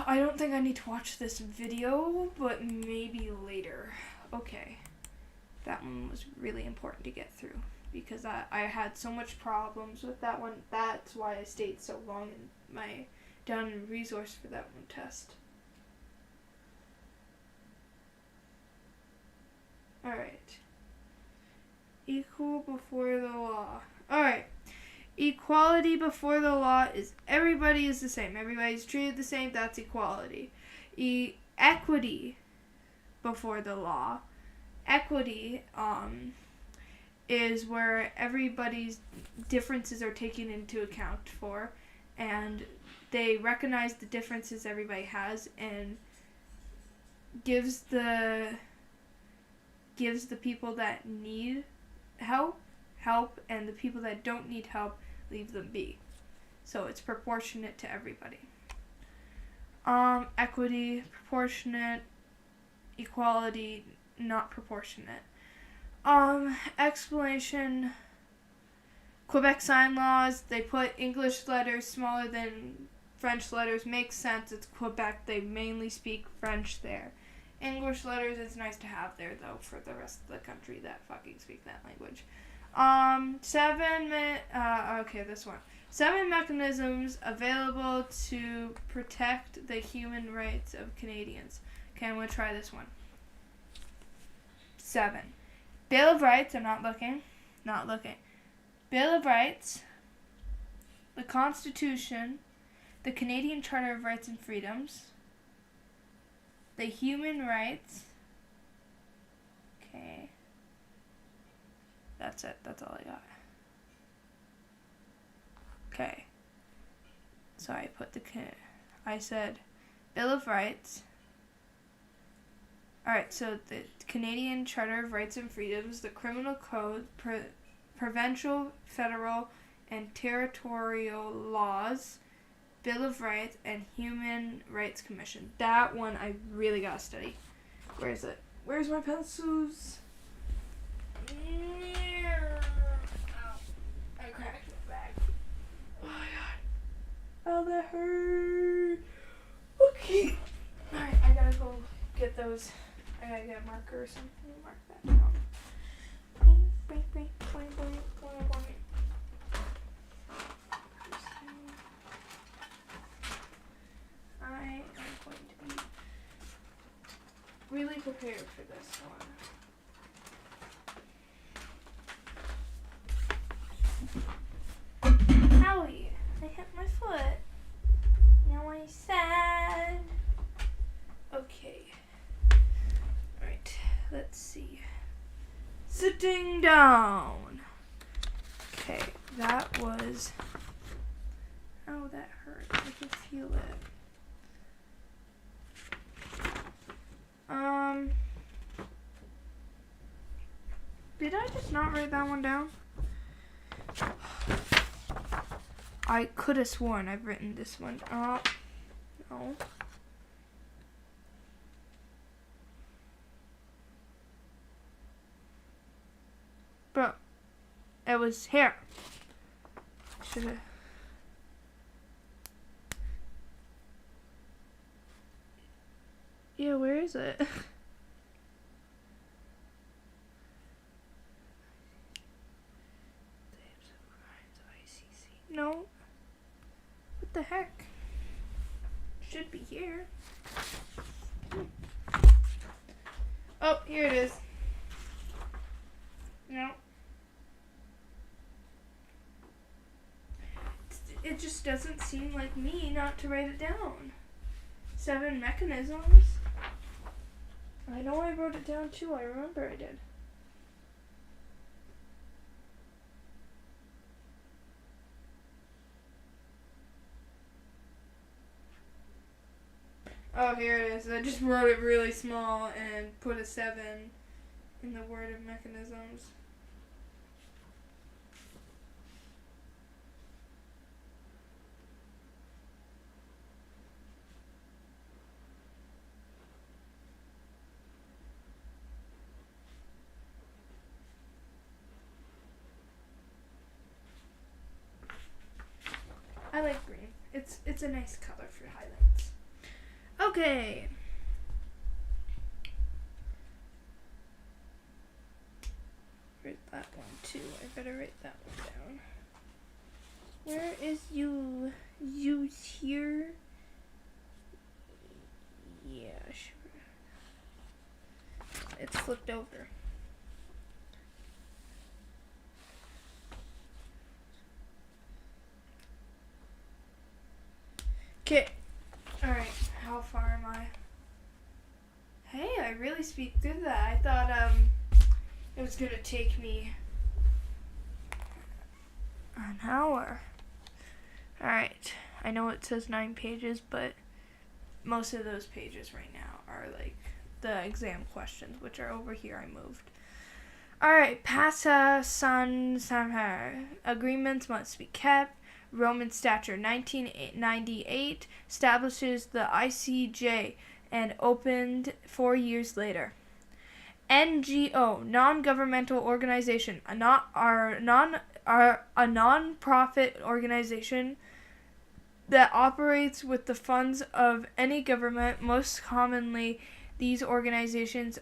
I don't think I need to watch this video, but maybe later. Okay. That one was really important to get through because I had so much problems with that one. That's why I stayed so long in my down in resource for that one test. Alright. Equal before the law. Alright. Equality before the law is everybody is the same. Everybody's treated the same. That's equality. Equity before the law. Equity is where everybody's differences are taken into account for, and they recognize the differences everybody has and gives the people that need help, and the people that don't need help, leave them be. So it's proportionate to everybody. Equity, proportionate. Equality, not proportionate. Explanation. Quebec sign laws, they put English letters smaller than French letters. Makes sense, it's Quebec, they mainly speak French there. English letters, it's nice to have there though for the rest of the country that fucking speak that language. Okay, this one. 7 mechanisms available to protect the human rights of Canadians. Okay, I'm going to try this one. 7. Bill of Rights, I'm not looking. Bill of Rights, the Constitution, the Canadian Charter of Rights and Freedoms, the Human Rights. Okay. That's it. That's all I got. Okay. So I said Bill of Rights. Alright, so the Canadian Charter of Rights and Freedoms, the Criminal Code, provincial, federal, and territorial laws, Bill of Rights, and Human Rights Commission. That one I really gotta study. Where is it? Where's my pencils? I cracked my bag. Oh my god. Oh, that hurt. Okay. Alright, I gotta go get those. I gotta get a marker or something to mark that down. I am going to be really prepared for this one. Owie, I hit my foot. Now I'm sad. let's see. Sitting down. Okay, that was... Oh, that hurt. I can feel it. Did I just not write that one down? I could have sworn I've written this one. No. Bro, it was here. Should have. Yeah, where is it? No. What the heck? Should be here. Oh, here it is. No. It just doesn't seem like me not to write it down. 7 mechanisms. I know I wrote it down too. I remember I did. Oh, here it is. I just wrote it really small and put a 7 in the word of mechanisms. I like green. It's a nice color for highlights. Okay. Write that one too. I better write that one down. Where is you? You here? Yeah, sure. It's flipped over. Okay. Alright, how far am I? Hey, I really speak through that. I thought it was gonna take me an hour. Alright. I know it says 9 pages, but most of those pages right now are like the exam questions, which are over here. I moved. Alright, Passa San Samhar. Agreements must be kept. Roman Statute 1998 establishes the ICJ and opened 4 years later. NGO, non-governmental organization, a non-profit organization that operates with the funds of any government. Most commonly, these organizations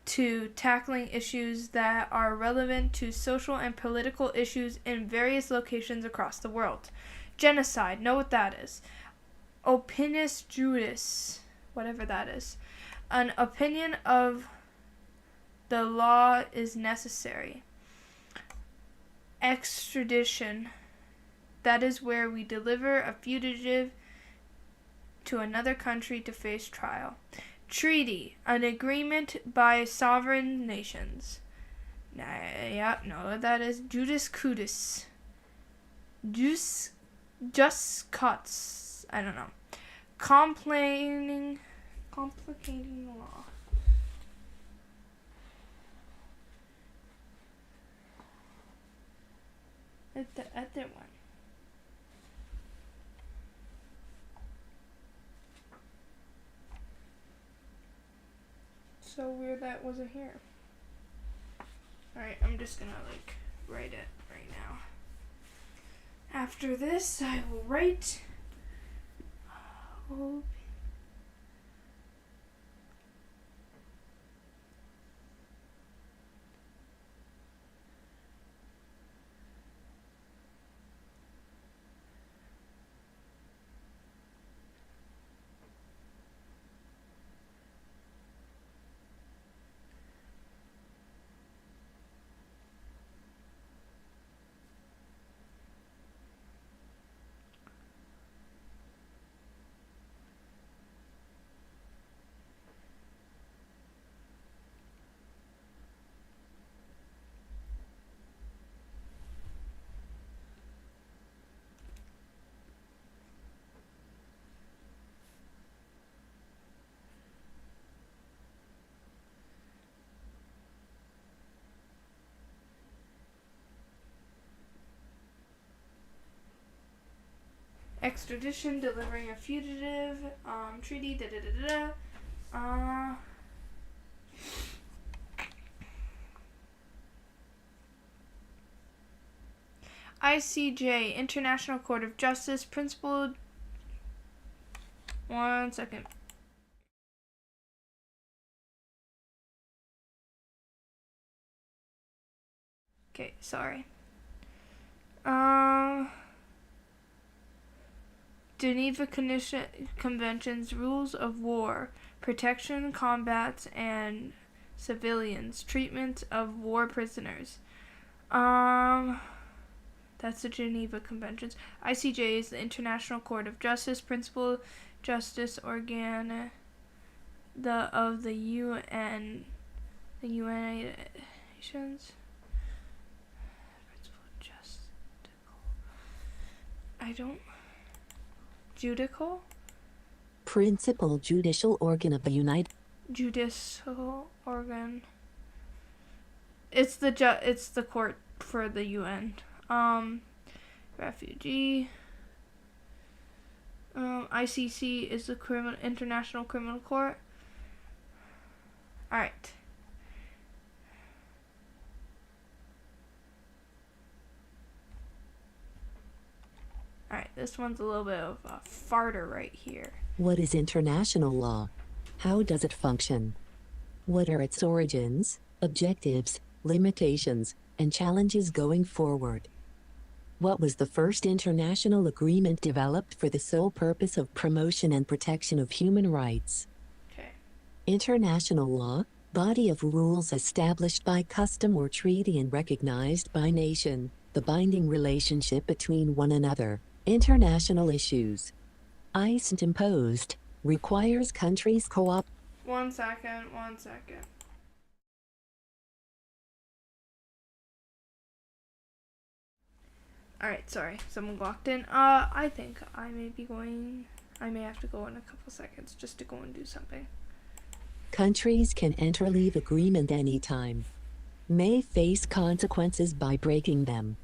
to tackling issues that are relevant to social and political issues in various locations across the world. Genocide, know what that is. Opinius Juris, whatever that is. An opinion of the law is necessary. Extradition, that is where we deliver a fugitive to another country to face trial. Treaty, an agreement by sovereign nations. That is Juris Cudis. Just cuts. I don't know. Complicating law. At that one. So weird that wasn't here. Alright, I'm just gonna write it right now. After this, I will write extradition, delivering a fugitive, treaty, da da da da da. ICJ, International Court of Justice, principled. 1 second. Okay, sorry. Geneva Conventions, rules of war, protection, combats, and civilians, treatment of war prisoners. That's the Geneva Conventions. ICJ is the International Court of Justice, principal justice organ of the UN, the United Nations. Principal judical? Principal judicial organ of the United Judicial organ. It's the court for the UN. Refugee. ICC is the International Criminal Court. Alright. Alright, this one's a little bit of a farter right here. What is international law? How does it function? What are its origins, objectives, limitations, and challenges going forward? What was the first international agreement developed for the sole purpose of promotion and protection of human rights? Okay. International law, body of rules established by custom or treaty and recognized by nation, the binding relationship between one another. International issues. Iced imposed, requires countries co-op. 1 second. Alright, sorry, someone walked in. I think I may have to go in a couple seconds just to go and do something. Countries can enter or leave agreement anytime. May face consequences by breaking them.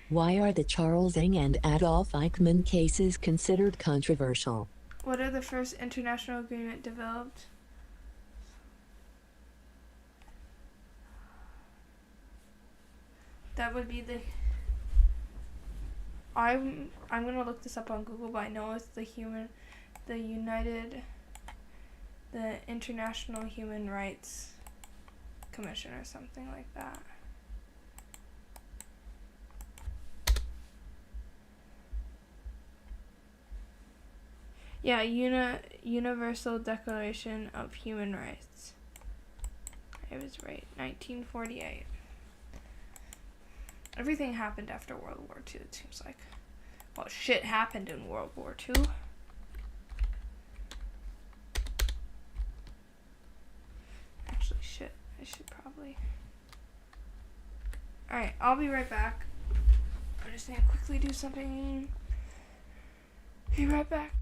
Why are the Charles Ng and Adolf Eichmann cases considered controversial? What are the first international agreement developed? That would be the... I'm gonna look this up on Google, but I know it's the International Human Rights Commission or something like that. Yeah, Universal Declaration of Human Rights. I was right, 1948. Everything happened after World War II, it seems like. Well, shit happened in World War II. Actually, shit, I should probably... Alright, I'll be right back. I'm just gonna quickly do something. Be right back.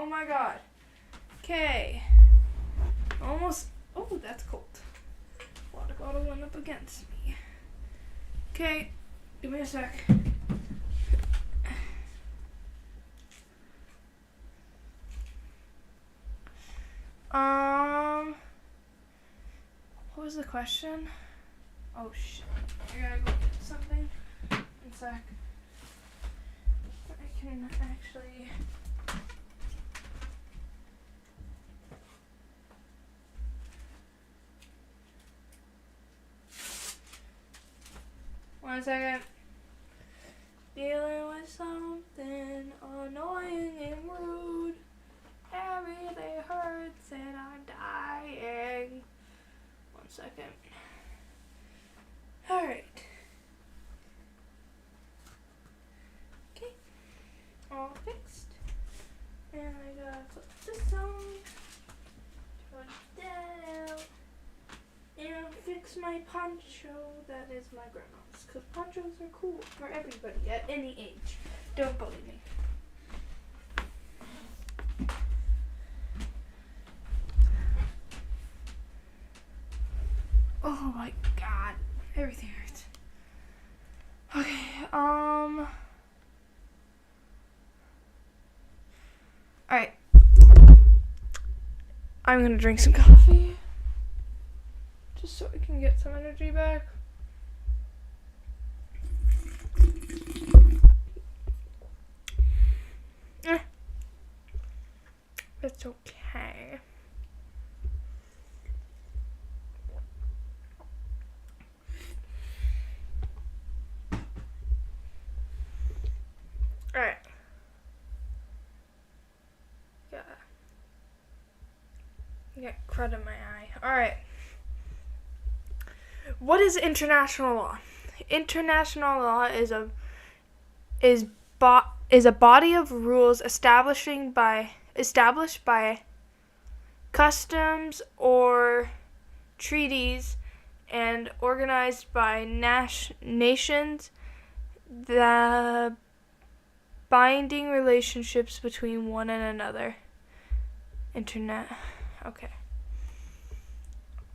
Oh my god. Okay. Almost. Oh, that's cold. Water bottle went up against me. Okay. Give me a sec. What was the question? Oh shit. I gotta go get something. One sec. I can actually. One second. Dealing with something annoying and rude. It really hurts and I'm dying. One second. Alright. Okay. All fixed. And I gotta put this on. Put that out. And fix my poncho. That is my grandma's. Because ponchos are cool for everybody at any age. Don't bully me. Oh my god. Everything hurts. Okay, Alright. I'm gonna drink some coffee. Just so I can get some energy back. It's okay. Alright. Yeah. I got crud in my eye. Alright. What is international law? International law is a body of rules established by customs or treaties and organized by nations, the binding relationships between one and another. Okay.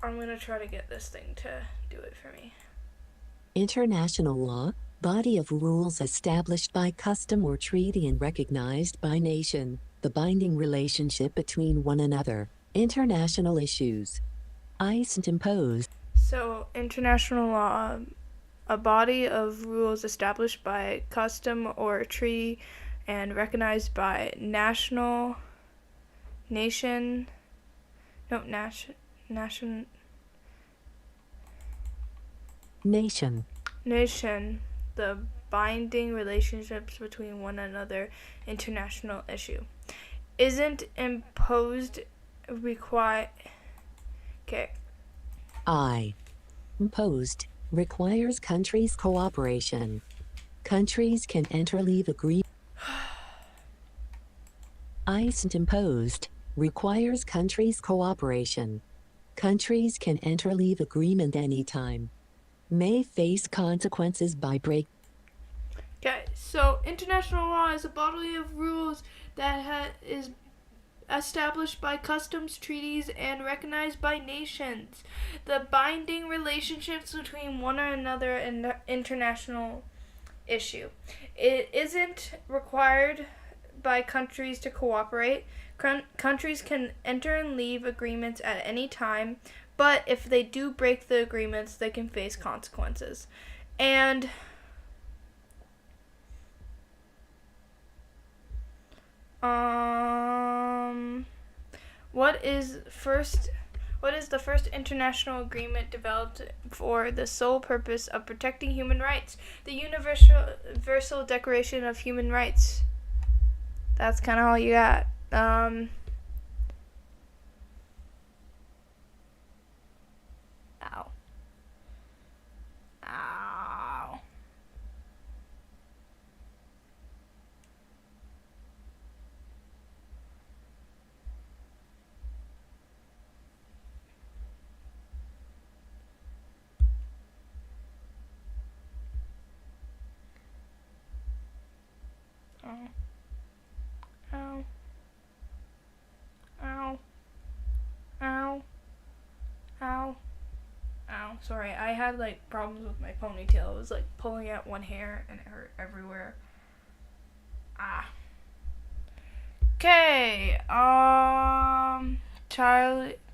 I'm gonna try to get this thing to do it for me. International law, body of rules established by custom or treaty and recognized by nation, the binding relationship between one another, international issues. Iced and imposed. So, international law, a body of rules established by custom or treaty and recognized by nation, the binding relationships between one another, international issue. Isn't imposed require. Okay. Imposed requires countries' cooperation. Countries can enter leave agreement. Iced imposed requires countries' cooperation. Countries can enter leave agreement anytime. May face consequences by break. Okay, so international law is a body of rules that is established by customs, treaties, and recognized by nations. The binding relationships between one another and the international issue. It isn't required by countries to cooperate. Countries can enter and leave agreements at any time, but if they do break the agreements, they can face consequences. And what is the first international agreement developed for the sole purpose of protecting human rights? The Universal Declaration of Human Rights. That's kind of all you got. Ow. Ow. Oh. Ow. Sorry, I had like problems with my ponytail. It was like pulling out one hair and it hurt everywhere. Ah. Okay.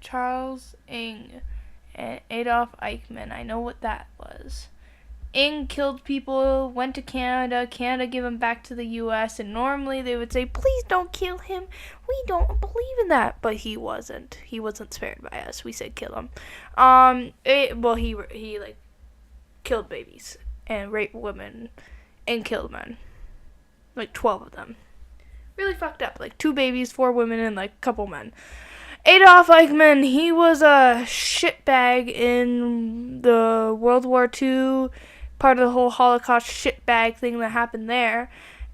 Charles Ng and Adolf Eichmann. I know what that was. Ng killed people, went to Canada. Canada gave him back to the U.S. And normally they would say, "Please don't kill him. We don't believe in that." But he wasn't. He wasn't spared by us. We said kill him. He like killed babies and raped women and killed men, like 12 of them. Really fucked up. Like 2 babies, 4 women, and like a couple men. Adolf Eichmann, he was a shitbag in the World War II, part of the whole Holocaust shitbag thing that happened there.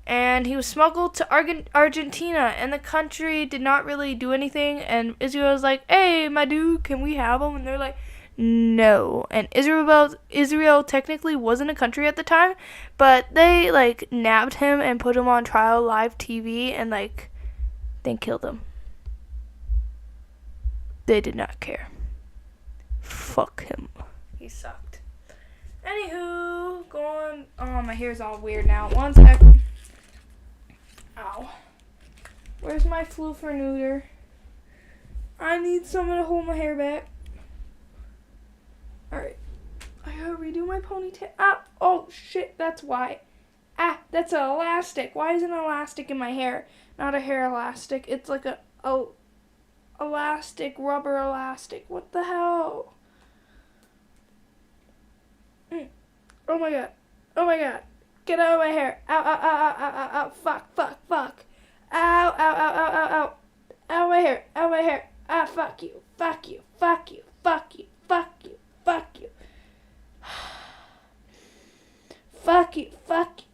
And he was smuggled to Argentina, and the country did not really do anything. And Israel was like, "Hey, my dude, can we have him?" And they're like, "No." And Israel technically wasn't a country at the time, but they like nabbed him and put him on trial live TV and like then killed him. They did not care. Fuck him. He sucked. Anywho, going. Oh, my hair's all weird now. One sec. Ow. Where's my floofer neuter? I need someone to hold my hair back. Alright. I gotta redo my ponytail. Ah! Oh, shit. That's why. Ah! That's an elastic. Why is an elastic in my hair? Not a hair elastic. It's like a elastic, rubber elastic. What the hell? Oh my god. Oh my god. Get out of my hair. Ow, ow, ow, ow, ow, ow, ow. Fuck, fuck, fuck. Ow, ow, ow, ow, ow, ow. Ow, my hair. Ow, my hair. Ah, fuck you. Fuck you. Fuck you. Fuck you. Fuck you. Fuck you. Fuck you. Fuck you.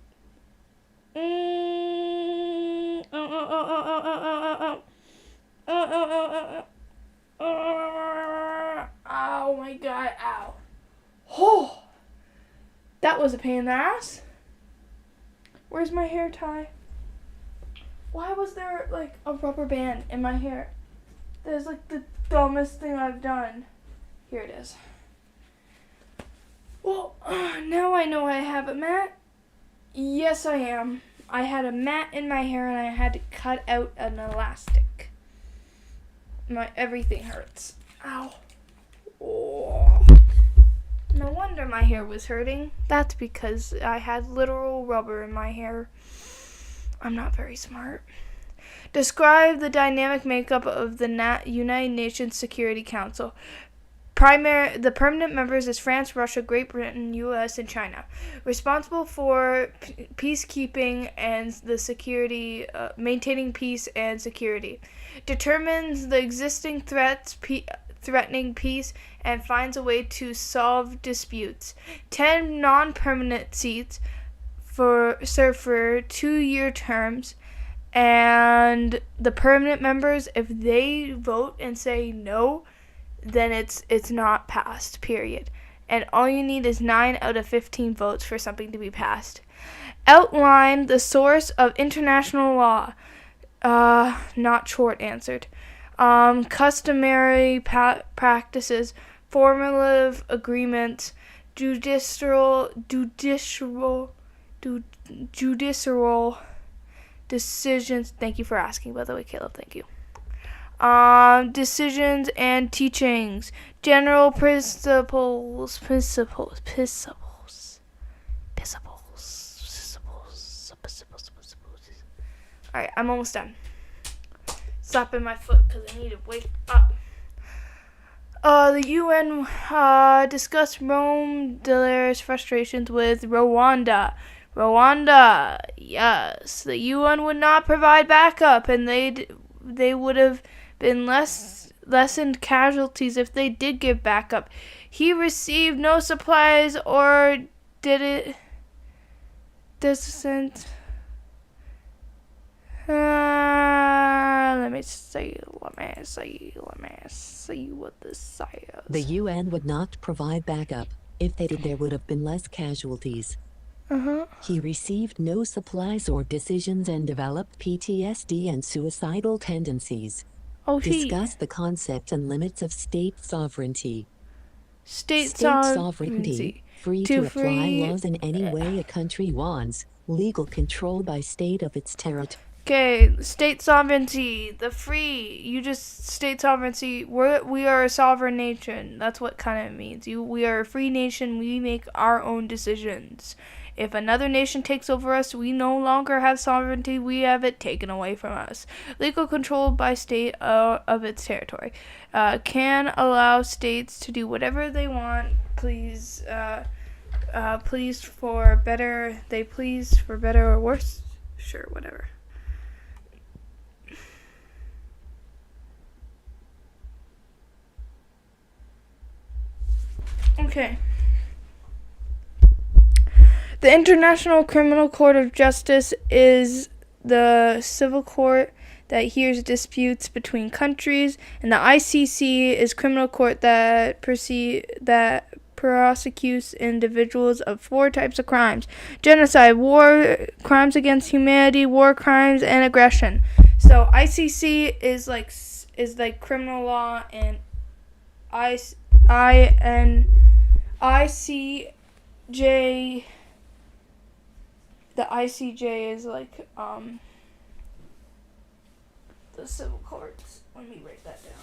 Oh, oh, oh, oh, oh, oh, oh, oh. Oh, oh, oh, oh, oh. Oh my god, ow. Oh, that was a pain in the ass. Where's my hair tie? Why was there like a rubber band in my hair? That is like the dumbest thing I've done. Here it is. Well, now I know I have a mat. Yes, I am. I had a mat in my hair and I had to cut out an elastic. My everything hurts. Ow. Oh. No wonder my hair was hurting. That's because I had literal rubber in my hair. I'm not very smart. Describe the dynamic makeup of the United Nations Security Council. The permanent members is France, Russia, Great Britain, U.S., and China. Responsible for peacekeeping and the security, maintaining peace and security. Determines the existing threats, threatening peace, and finds a way to solve disputes. 10 non-permanent seats serve for 2-year terms. And the permanent members, if they vote and say no, then it's not passed, period. And all you need is 9 out of 15 votes for something to be passed. Outline the source of international law. Not short answered. Customary practices, formative agreements, judicial decisions. Thank you for asking, by the way, Caleb. Thank you. Decisions and teachings, general principles. Alright, I'm almost done. Slapping my foot because I need to wake up. The UN discussed Rome Delaire's frustrations with Rwanda. Rwanda, yes. The UN would not provide backup, and they would have been lessened casualties if they did give backup. He received no supplies or did it descent. Let me see what this says. The UN would not provide backup. If they did, there would have been less casualties. He received no supplies or decisions and developed PTSD and suicidal tendencies. Discuss the concepts and limits of state sovereignty. State sovereignty, free to apply free- laws in any way a country wants, legal control by state of its territory. Okay, state sovereignty, the free. You just state sovereignty. We are a sovereign nation. That's what kind of means. We are a free nation. We make our own decisions. If another nation takes over us, we no longer have sovereignty. We have it taken away from us. Legal control by state of its territory. Can allow states to do whatever they want. Please for better. They please for better or worse. Sure, whatever. Okay. The International Criminal Court of Justice is the civil court that hears disputes between countries, and the ICC is criminal court that prosecutes individuals of 4 types of crimes: genocide, war, crimes against humanity, war crimes, and aggression. So ICC is like criminal law, and ICJ, the ICJ is like the civil courts. Let me write that down.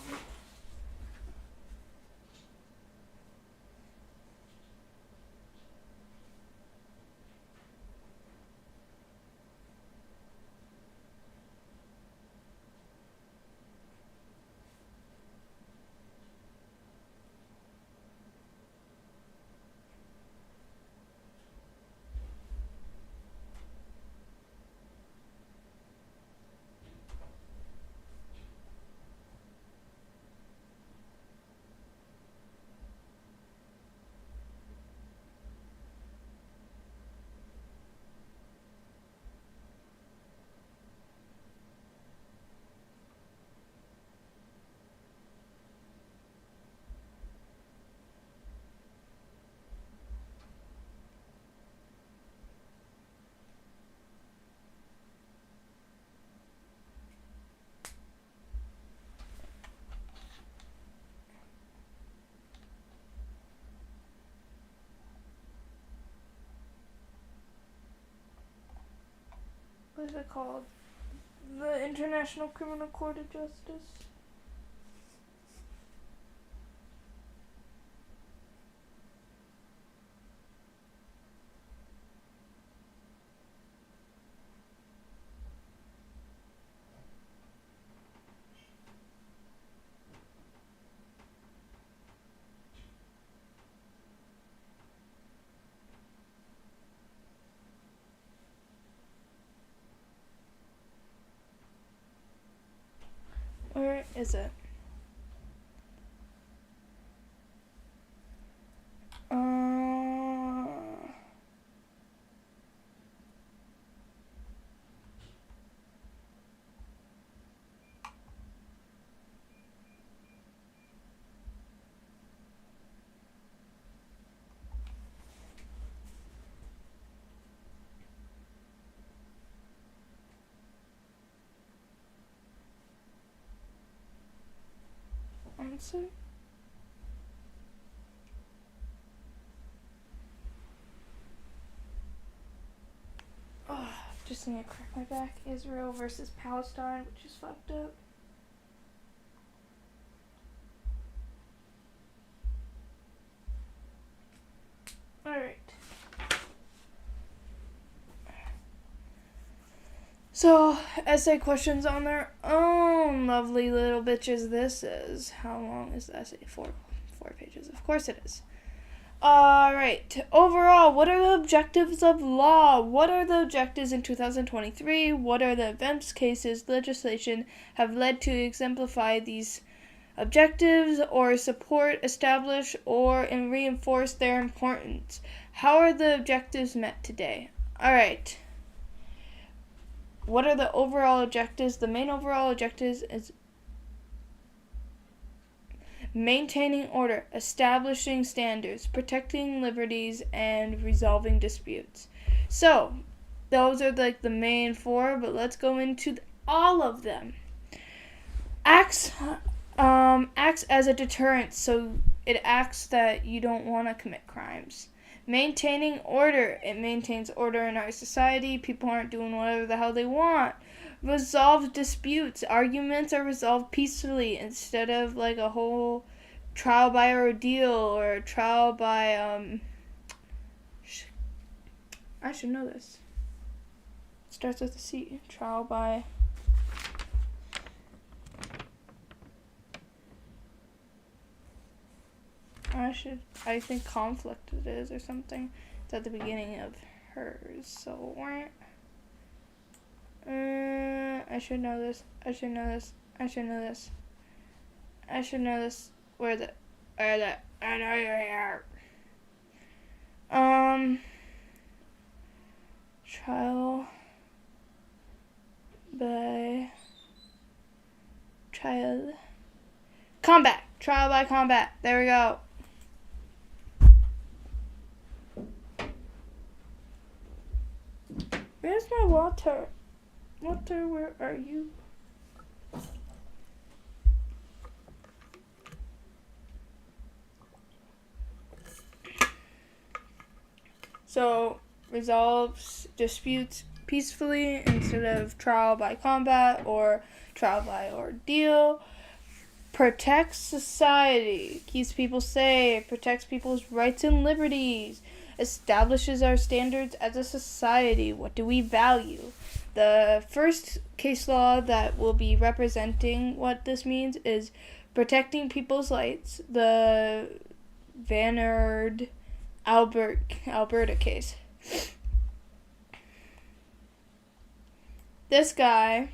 What is it called? The International Criminal Court of Justice? Where is it? Answer? Oh, just need to crack my back. Israel versus Palestine, which is fucked up. Alright. So, essay questions on their own, lovely little bitches. This is, how long is the essay? 4 pages. Of course it is. Alright. Overall, what are the objectives of law? What are the objectives in 2023? What are the events, cases, legislation have led to exemplify these objectives or support, establish, or and reinforce their importance? How are the objectives met today? Alright. What are the overall objectives? The main overall objectives is maintaining order, establishing standards, protecting liberties, and resolving disputes. So, those are like the main 4, but let's go into all of them. Acts as a deterrent, so It acts that you don't want to commit crimes. Maintaining order. It maintains order in our society. People aren't doing whatever the hell they want. Resolve disputes. Arguments are resolved peacefully instead of like a whole trial by ordeal or a trial by, I should know this. It starts with a C. Trial by... I think conflict it is or something. It's at the beginning of hers, so I should know this. I should know this. I should know this. I should know this. Where the I know you're here. Trial by combat. Trial by combat. There we go. Where's my water? Water, where are you? So, resolves disputes peacefully instead of trial by combat or trial by ordeal. Protects society, keeps people safe, protects people's rights and liberties, establishes our standards as a society. What do we value? The first case law that will be representing what this means is protecting people's rights, the Vanard Alberta case. This guy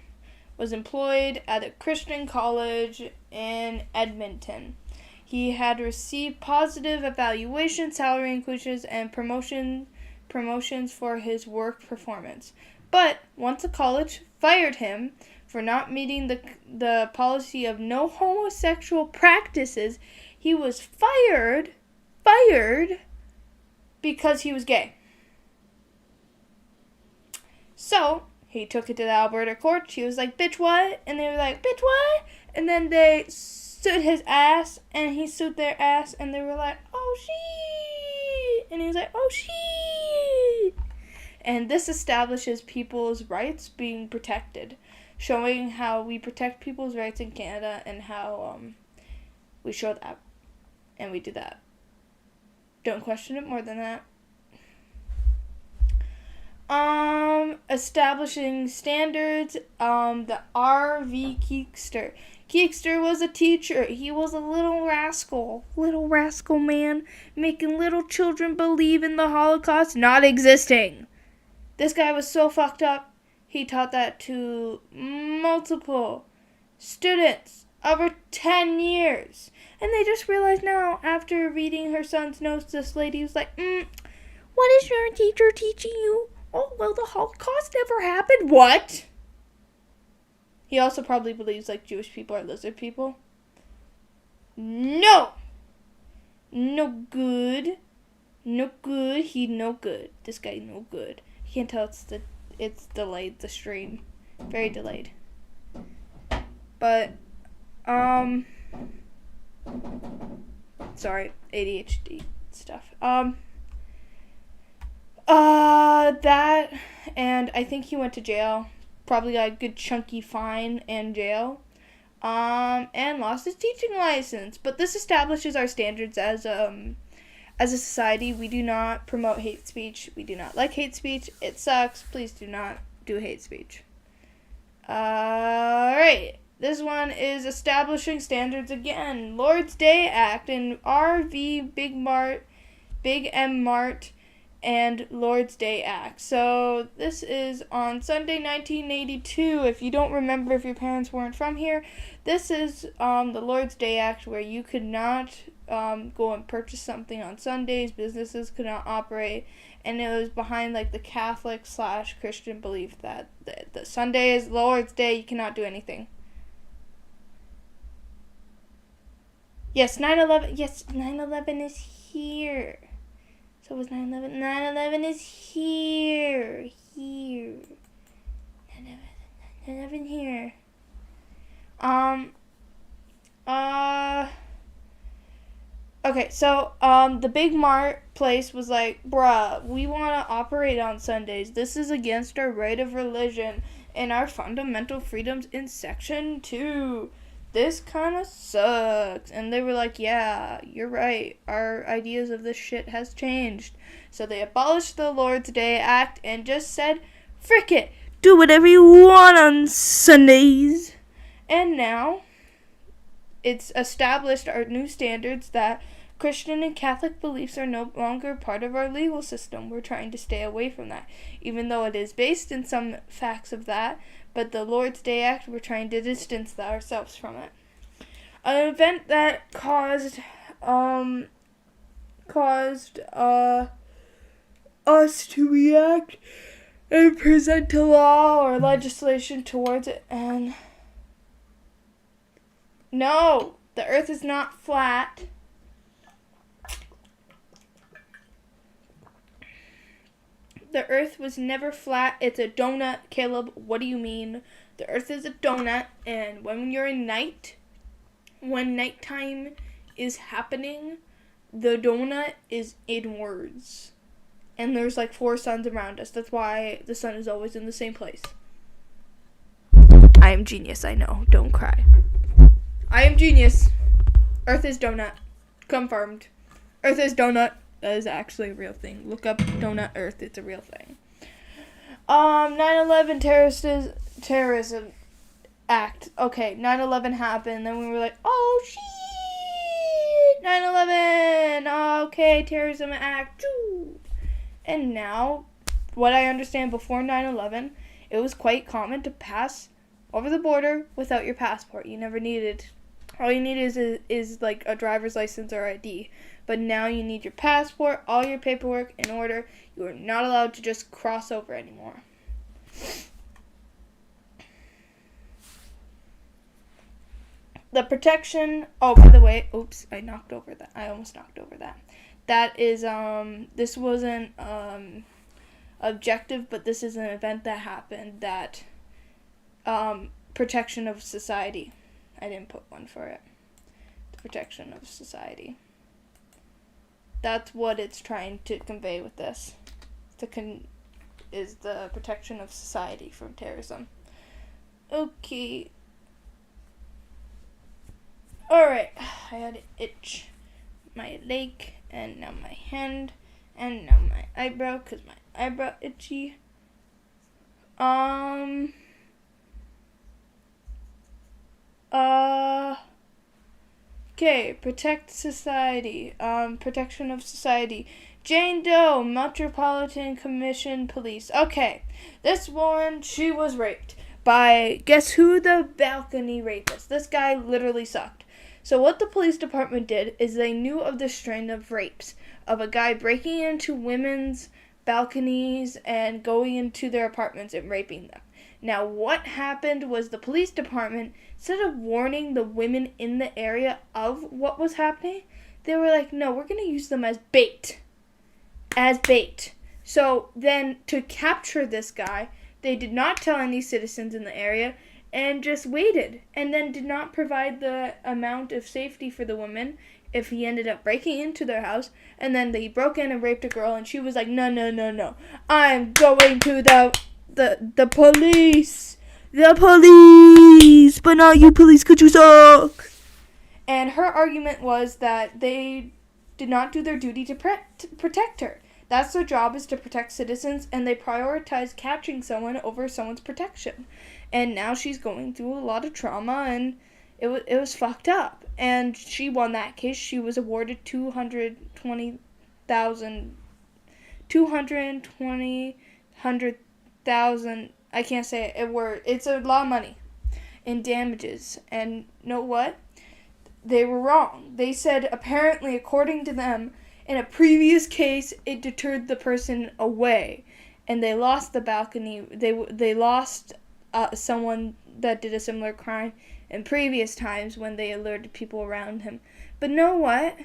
was employed at a Christian college in Edmonton. He had received positive evaluation, salary increases, and promotions for his work performance. But once the college fired him for not meeting the policy of no homosexual practices, he was fired because he was gay. So he took it to the Alberta court. She was like, bitch, what? And they were like, bitch, what? And then they sued his ass, and he sued their ass, and they were like, oh, shit. And he was like, oh, shit. And this establishes people's rights being protected, showing how we protect people's rights in Canada and how we show that, and we do that. Don't question it more than that. Establishing standards, the R.V. Keekster. Keekster was a teacher. He was a little rascal man, making little children believe in the Holocaust not existing. This guy was so fucked up, he taught that to multiple students over 10 years. And they just realized now, after reading her son's notes, this lady was like, what is your teacher teaching you? Oh, well, the Holocaust never happened. What? He also probably believes, like, Jewish people are lizard people. No! No good. No good. He no good. This guy no good. You can't tell it's delayed, the stream. Very delayed. But, sorry, ADHD stuff. That, and I think he went to jail. Probably got a good chunky fine and jail. And lost his teaching license. But this establishes our standards as a society. We do not promote hate speech. We do not like hate speech. It sucks. Please do not do hate speech. Alright. This one is establishing standards again. Lord's Day Act and RV Big M Mart and Lord's Day Act. So this is on Sunday 1982. If you don't remember, if your parents weren't from here, this is the Lord's Day Act, where you could not go and purchase something on Sundays. Businesses could not operate, and it was behind like the Catholic/Christian belief that the Sunday is Lord's Day. You cannot do anything. Yes, 9/11. Yes, 9/11 is here. So was 9/11. 9/11 is here. 9/11 here. Okay, so the Big Mart place was like, bruh, we want to operate on Sundays. This is against our right of religion and our fundamental freedoms in Section 2. This kind of sucks. And they were like, yeah, you're right. Our ideas of this shit has changed. So they abolished the Lord's Day Act and just said, frick it, do whatever you want on Sundays. And now it's established our new standards that Christian and Catholic beliefs are no longer part of our legal system. We're trying to stay away from that, even though it is based in some facts of that. But the Lord's Day Act, we're trying to distance ourselves from it. An event that caused us to react and present a law or legislation towards it. And no, the earth is not flat. The earth was never flat. It's a donut, Caleb. What do you mean? The earth is a donut, and when you're in night, when nighttime is happening, the donut is inwards. And there's like 4 suns around us. That's why the sun is always in the same place. I am genius, I know. Don't cry. I am genius. Earth is donut. Confirmed. Earth is donut. That is actually a real thing. Look up Donut Earth. It's a real thing. 9/11 terrorism act. Okay, 9/11 happened. Then we were like, oh, shit. 9/11. Okay, terrorism act. And now, what I understand before 9/11, it was quite common to pass over the border without your passport. You never needed. All you need is like a driver's license or ID. But now you need your passport, all your paperwork in order. You are not allowed to just cross over anymore. The protection, oh, by the way, oops, I almost knocked over that. That is, this wasn't, objective, but this is an event that happened that, protection of society. I didn't put one for it. The protection of society. That's what it's trying to convey with this. Is the protection of society from terrorism. Okay. Alright. I had an itch. My leg, and now my hand, and now my eyebrow, because my eyebrow itchy. Okay, protect society. Protection of society. Jane Doe, Metropolitan Commission Police. Okay, this woman, she was raped by, guess who, the balcony rapist. This guy literally sucked. So what the police department did is they knew of the string of rapes of a guy breaking into women's balconies and going into their apartments and raping them. Now, what happened was the police department, instead of warning the women in the area of what was happening, they were like, no, we're going to use them as bait. As bait. So then, to capture this guy, they did not tell any citizens in the area and just waited. And then did not provide the amount of safety for the women if he ended up breaking into their house. And then he broke in and raped a girl, and she was like, no. I'm going to the police. The police. But not you police, could you suck? And her argument was that they did not do their duty to protect her. That's their job, is to protect citizens, and they prioritize catching someone over someone's protection. And now she's going through a lot of trauma, and it was fucked up. And she won that case. She was awarded $220,000. I can't say it. It's a lot of money in damages. And you know what? They were wrong. They said, apparently, according to them, in a previous case, it deterred the person away, and they lost the balcony. They lost someone that did a similar crime in previous times when they alerted people around him. But know what?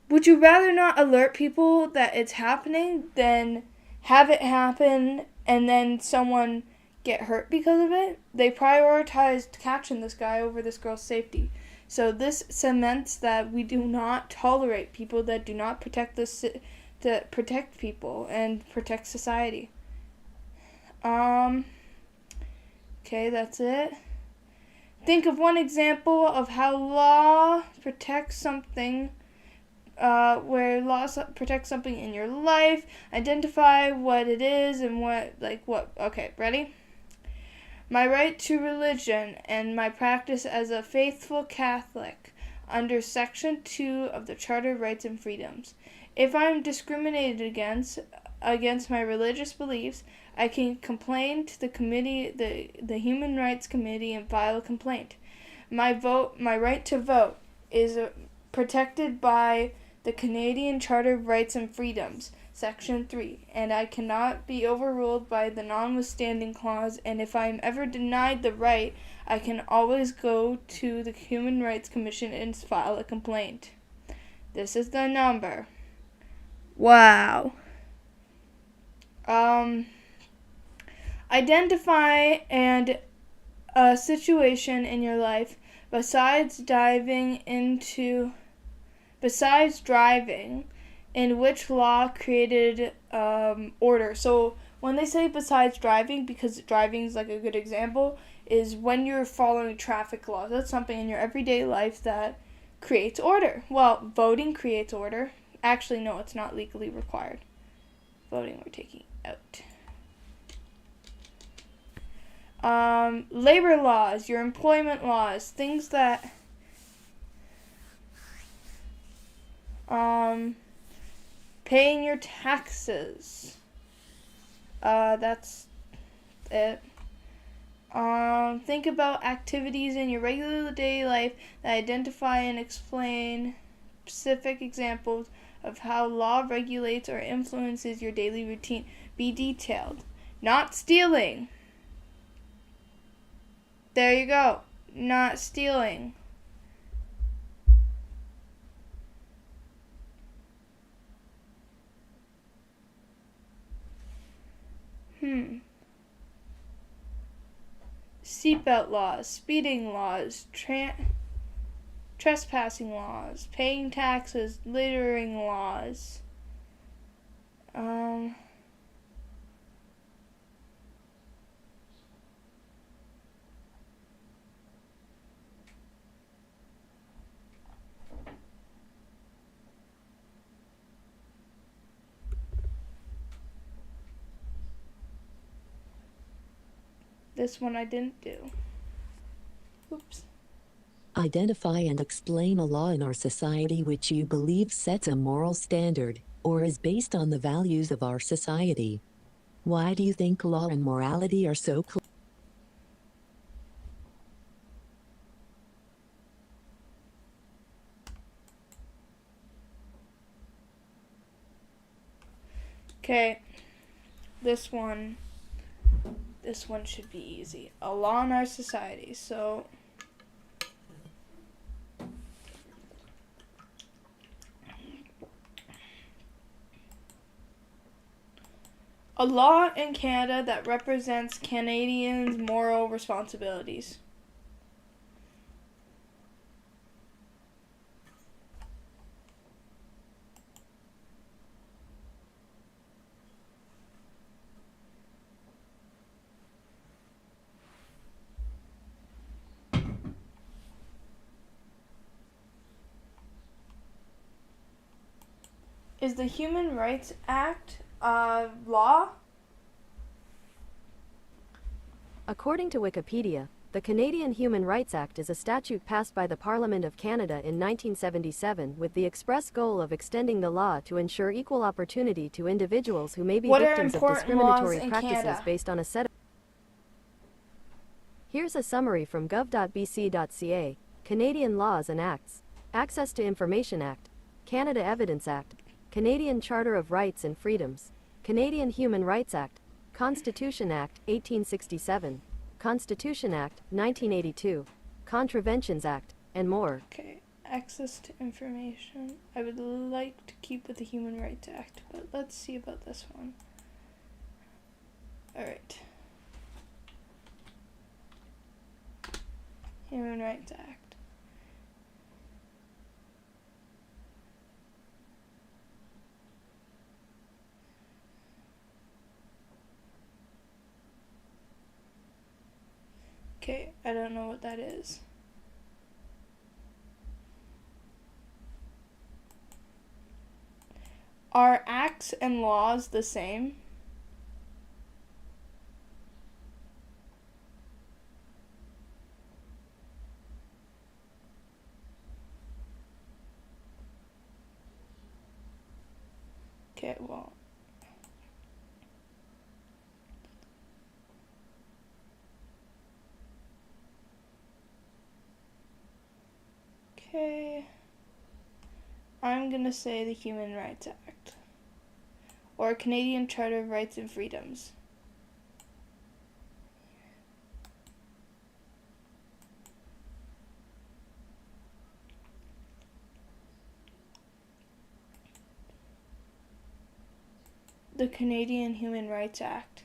Would you rather not alert people that it's happening than have it happen and then someone get hurt because of it? They prioritized catching this guy over this girl's safety. So this cements that we do not tolerate people that do not protect that protect people and protect society. Okay, that's it. Think of one example of how law protects something, where law protects something in your life. Identify what it is and what. Okay, ready? My right to religion and my practice as a faithful Catholic under Section 2 of the Charter of Rights and Freedoms. If I am discriminated against my religious beliefs, I can complain to the committee, the Human Rights Committee, and file a complaint. My right to vote is protected by the Canadian Charter of Rights and Freedoms, Section 3, and I cannot be overruled by the notwithstanding clause, and if I am ever denied the right, I can always go to the Human Rights Commission and file a complaint. This is the number. Wow. Identify a situation in your life besides driving in which law created order. So when they say besides driving, because driving is like a good example, is when you're following traffic laws. That's something in your everyday life that creates order. Well, voting creates order. Actually, no, it's not legally required. Voting we're taking out. Labor laws, your employment laws, things that paying your taxes. That's it. Think about activities in your regular day life that identify and explain specific examples of how law regulates or influences your daily routine. Be detailed. Not stealing. There you go. Not stealing. Seatbelt laws, speeding laws, trespassing laws, paying taxes, littering laws. This one I didn't do. Oops. Identify and explain a law in our society which you believe sets a moral standard, or is based on the values of our society. Why do you think law and morality are so close? Okay, this one should be easy. A law in our society. So a law in Canada that represents Canadians' moral responsibilities. Is the Human Rights Act law? According to Wikipedia, the Canadian Human Rights Act is a statute passed by the Parliament of Canada in 1977 with the express goal of extending the law to ensure equal opportunity to individuals who may be What are victims of important discriminatory laws in practices Canada? based on a set of... Here's a summary from gov.bc.ca. Canadian Laws and Acts. Access to Information Act. Canada Evidence Act. Canadian Charter of Rights and Freedoms. Canadian Human Rights Act. Constitution Act, 1867. Constitution Act, 1982. Contraventions Act, and more. Okay, access to information. I would like to keep with the Human Rights Act, but let's see about this one. Alright. Human Rights Act. Okay, I don't know what that is. Are acts and laws the same? Okay, well. Okay. I'm gonna say the Human Rights Act. Or Canadian Charter of Rights and Freedoms. The Canadian Human Rights Act.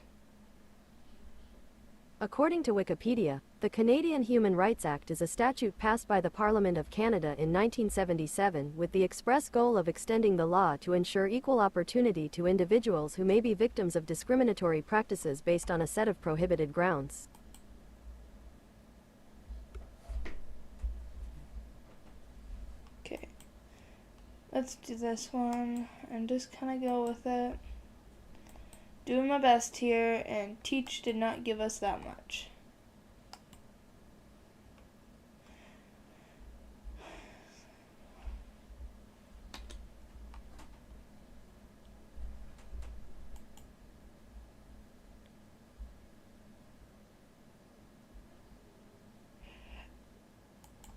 According to Wikipedia, the Canadian Human Rights Act is a statute passed by the Parliament of Canada in 1977 with the express goal of extending the law to ensure equal opportunity to individuals who may be victims of discriminatory practices based on a set of prohibited grounds. Okay. Let's do this one and just kind of go with it. Doing my best here, and teach did not give us that much.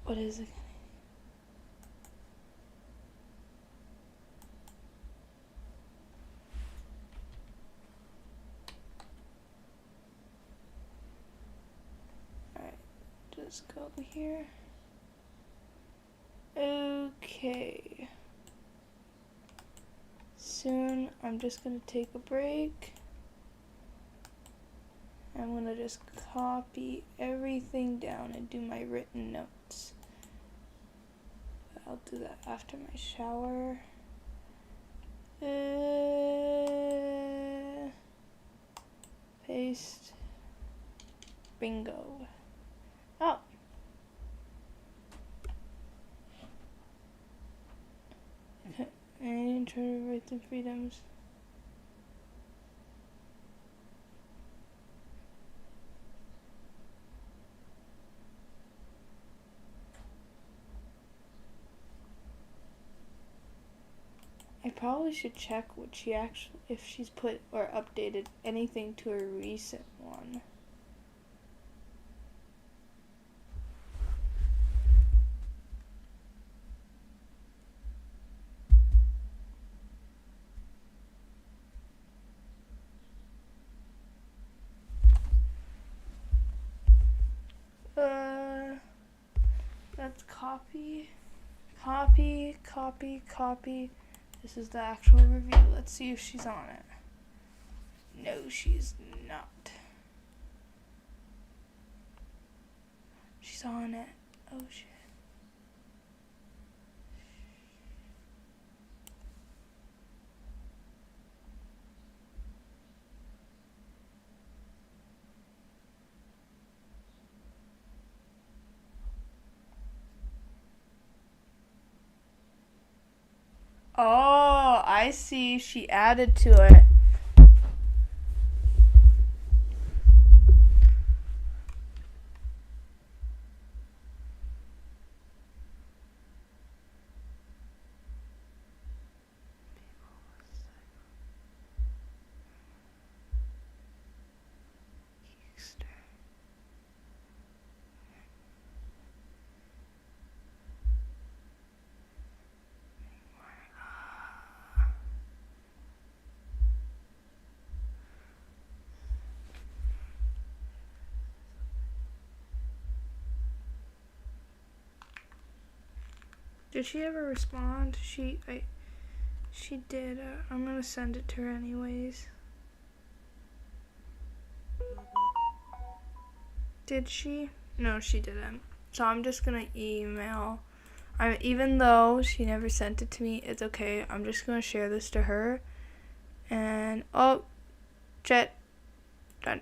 What is it? Just go here. Okay. Soon I'm just gonna take a break. I'm gonna just copy everything down and do my written notes. I'll do that after my shower. Paste. Bingo. Oh. And try to write the freedoms. I probably should check what she actually, if she's put or updated anything to a recent one. Let's copy. This is the actual review. Let's see if she's on it. No, she's not. She's on it. Oh shit. Oh, I see. She added to it. Did she ever respond? She did. I'm gonna send it to her anyways. Did she? No, she didn't. So I'm just gonna email. Even though she never sent it to me, it's okay. I'm just gonna share this to her. And oh, Jet, done.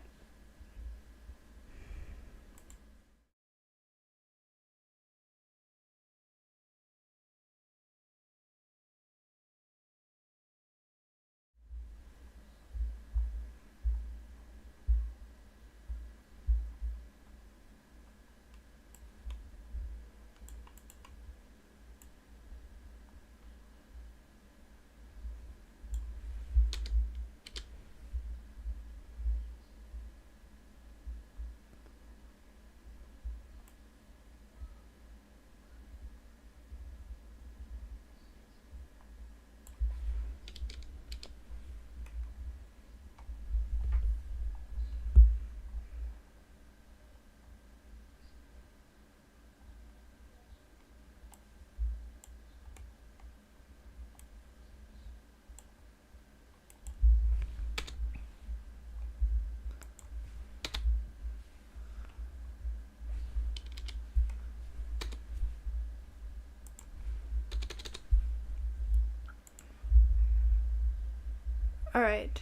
Alright.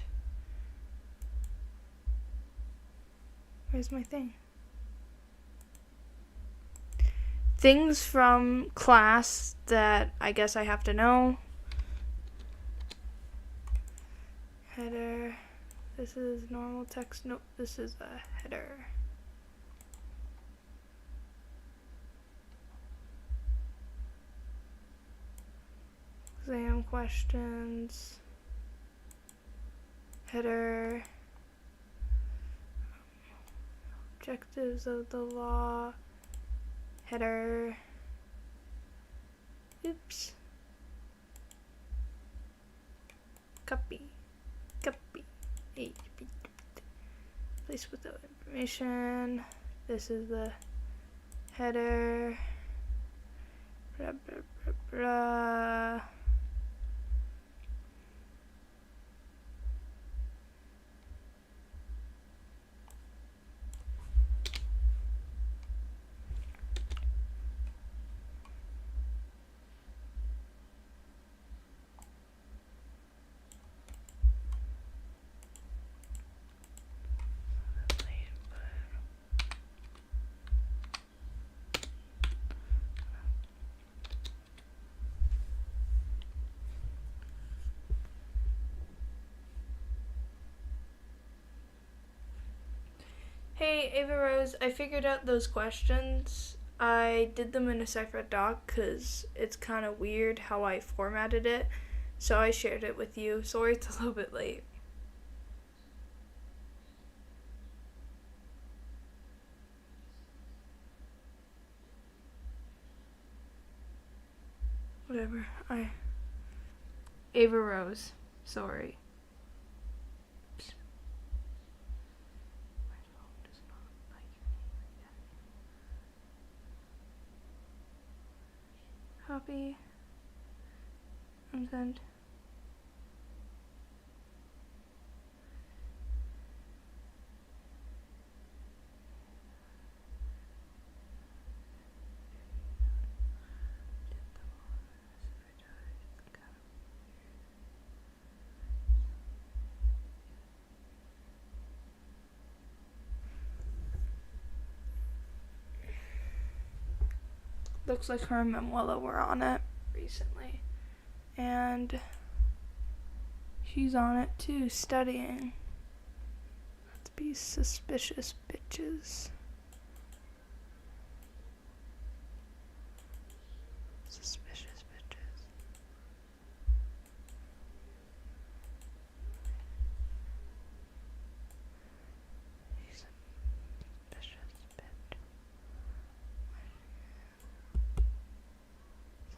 Where's my thing? Things from class that I guess I have to know. Header. This is normal text. Nope, this is a header. Exam questions. Header. Objectives of the law. Header. Oops. Copy. Copy. Place without information. This is the header. Blah, blah, blah, blah. Hey, Ava Rose, I figured out those questions. I did them in a separate doc because it's kind of weird how I formatted it, so I shared it with you. Sorry it's a little bit late. Whatever, Ava Rose, sorry. Copy and send. Looks like her and Manuela were on it recently. And she's on it too, studying. Let's be suspicious bitches. Suspicious bitches. She's a suspicious bitch.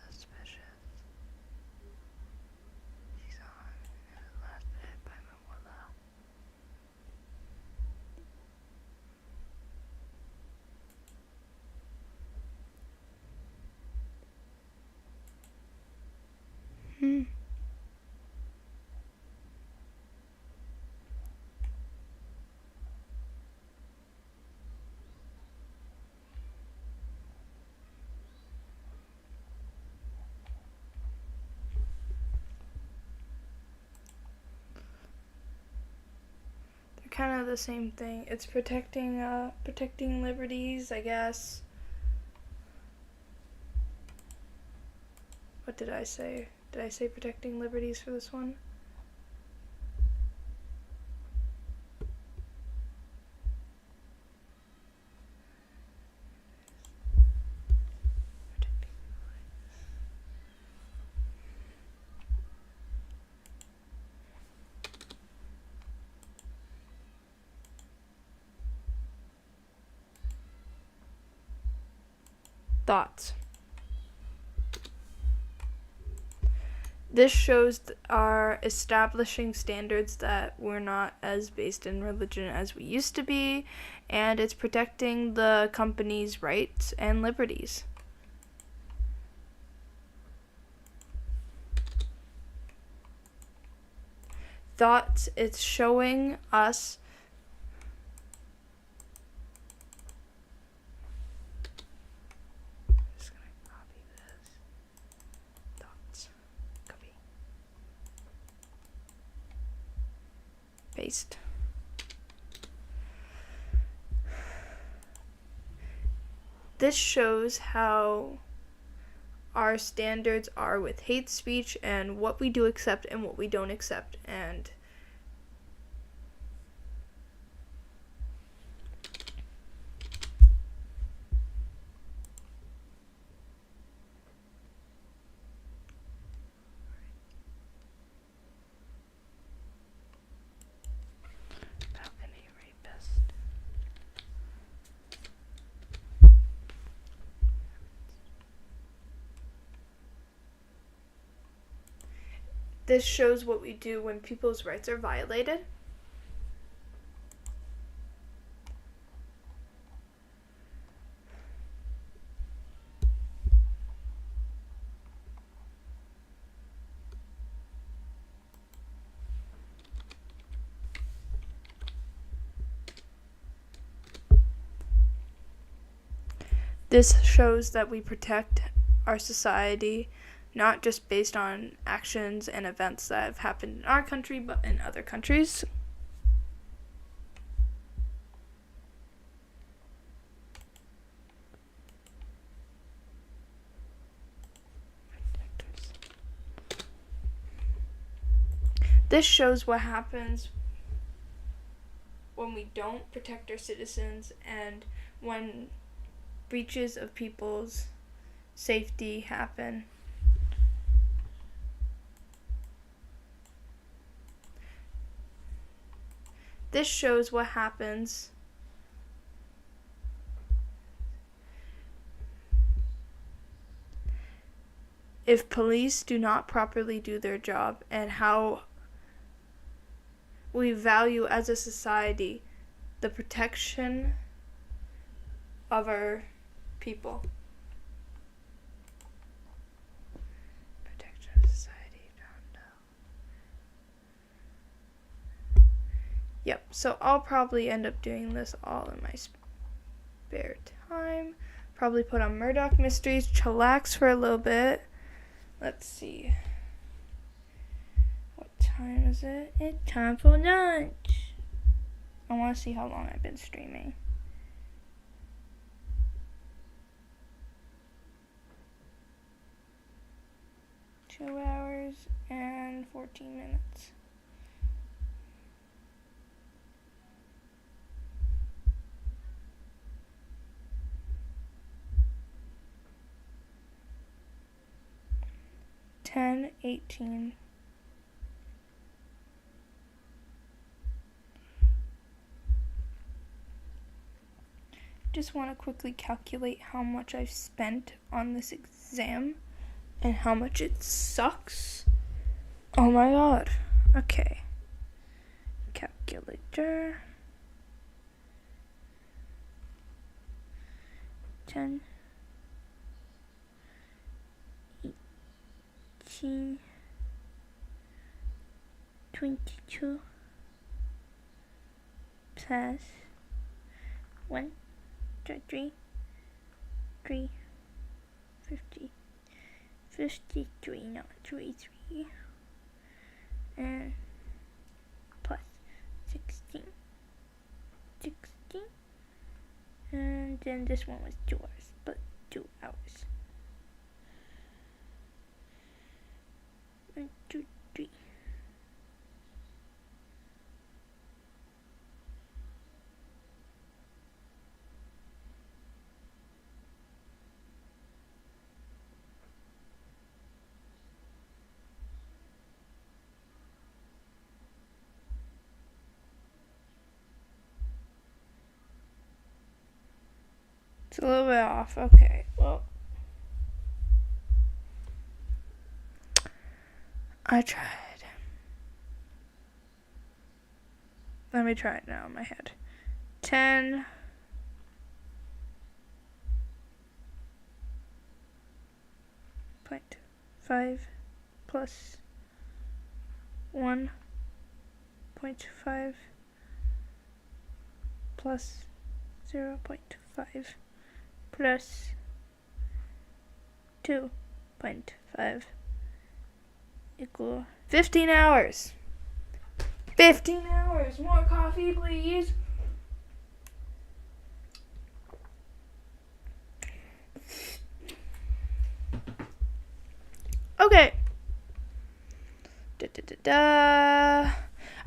Suspicious. She's on the last bit by Manuela. They're kind of the same thing. It's protecting liberties, I guess. What did I say? Did I say protecting liberties for this one? Thoughts. This shows our establishing standards that we're not as based in religion as we used to be, and it's protecting the company's rights and liberties. Thoughts, it's showing us paste. This shows how our standards are with hate speech and what we do accept and what we don't accept. And balcony rapist. This shows what we do when people's rights are violated. This shows that we protect our society, not just based on actions and events that have happened in our country, but in other countries. This shows what happens when we don't protect our citizens and when breaches of people's safety happen. This shows what happens if police do not properly do their job and how we value as a society the protection of our people. Protection of society. Yep, so I'll probably end up doing this all in my spare time. Probably put on Murdoch Mysteries, chillax for a little bit. Let's see. What time is it? It's time for lunch. I want to see how long I've been streaming. Two hours and 14 minutes. Ten, 18. Just want to quickly calculate how much I've spent on this exam and how much it sucks. Oh my god. Okay. Calculator. 10, 18, 22 plus 1, 2, 3, 50. 53, not 23, and plus 16, and then this one was 2 hours, but 2 hours. 1, 2, 3. It's a little bit off. Okay, well, I tried. Let me try it now in my head. 10 0.5 plus 1.5 plus 0.5 plus 2.5 equal 15 hours. 15 hours. More coffee, please. Okay.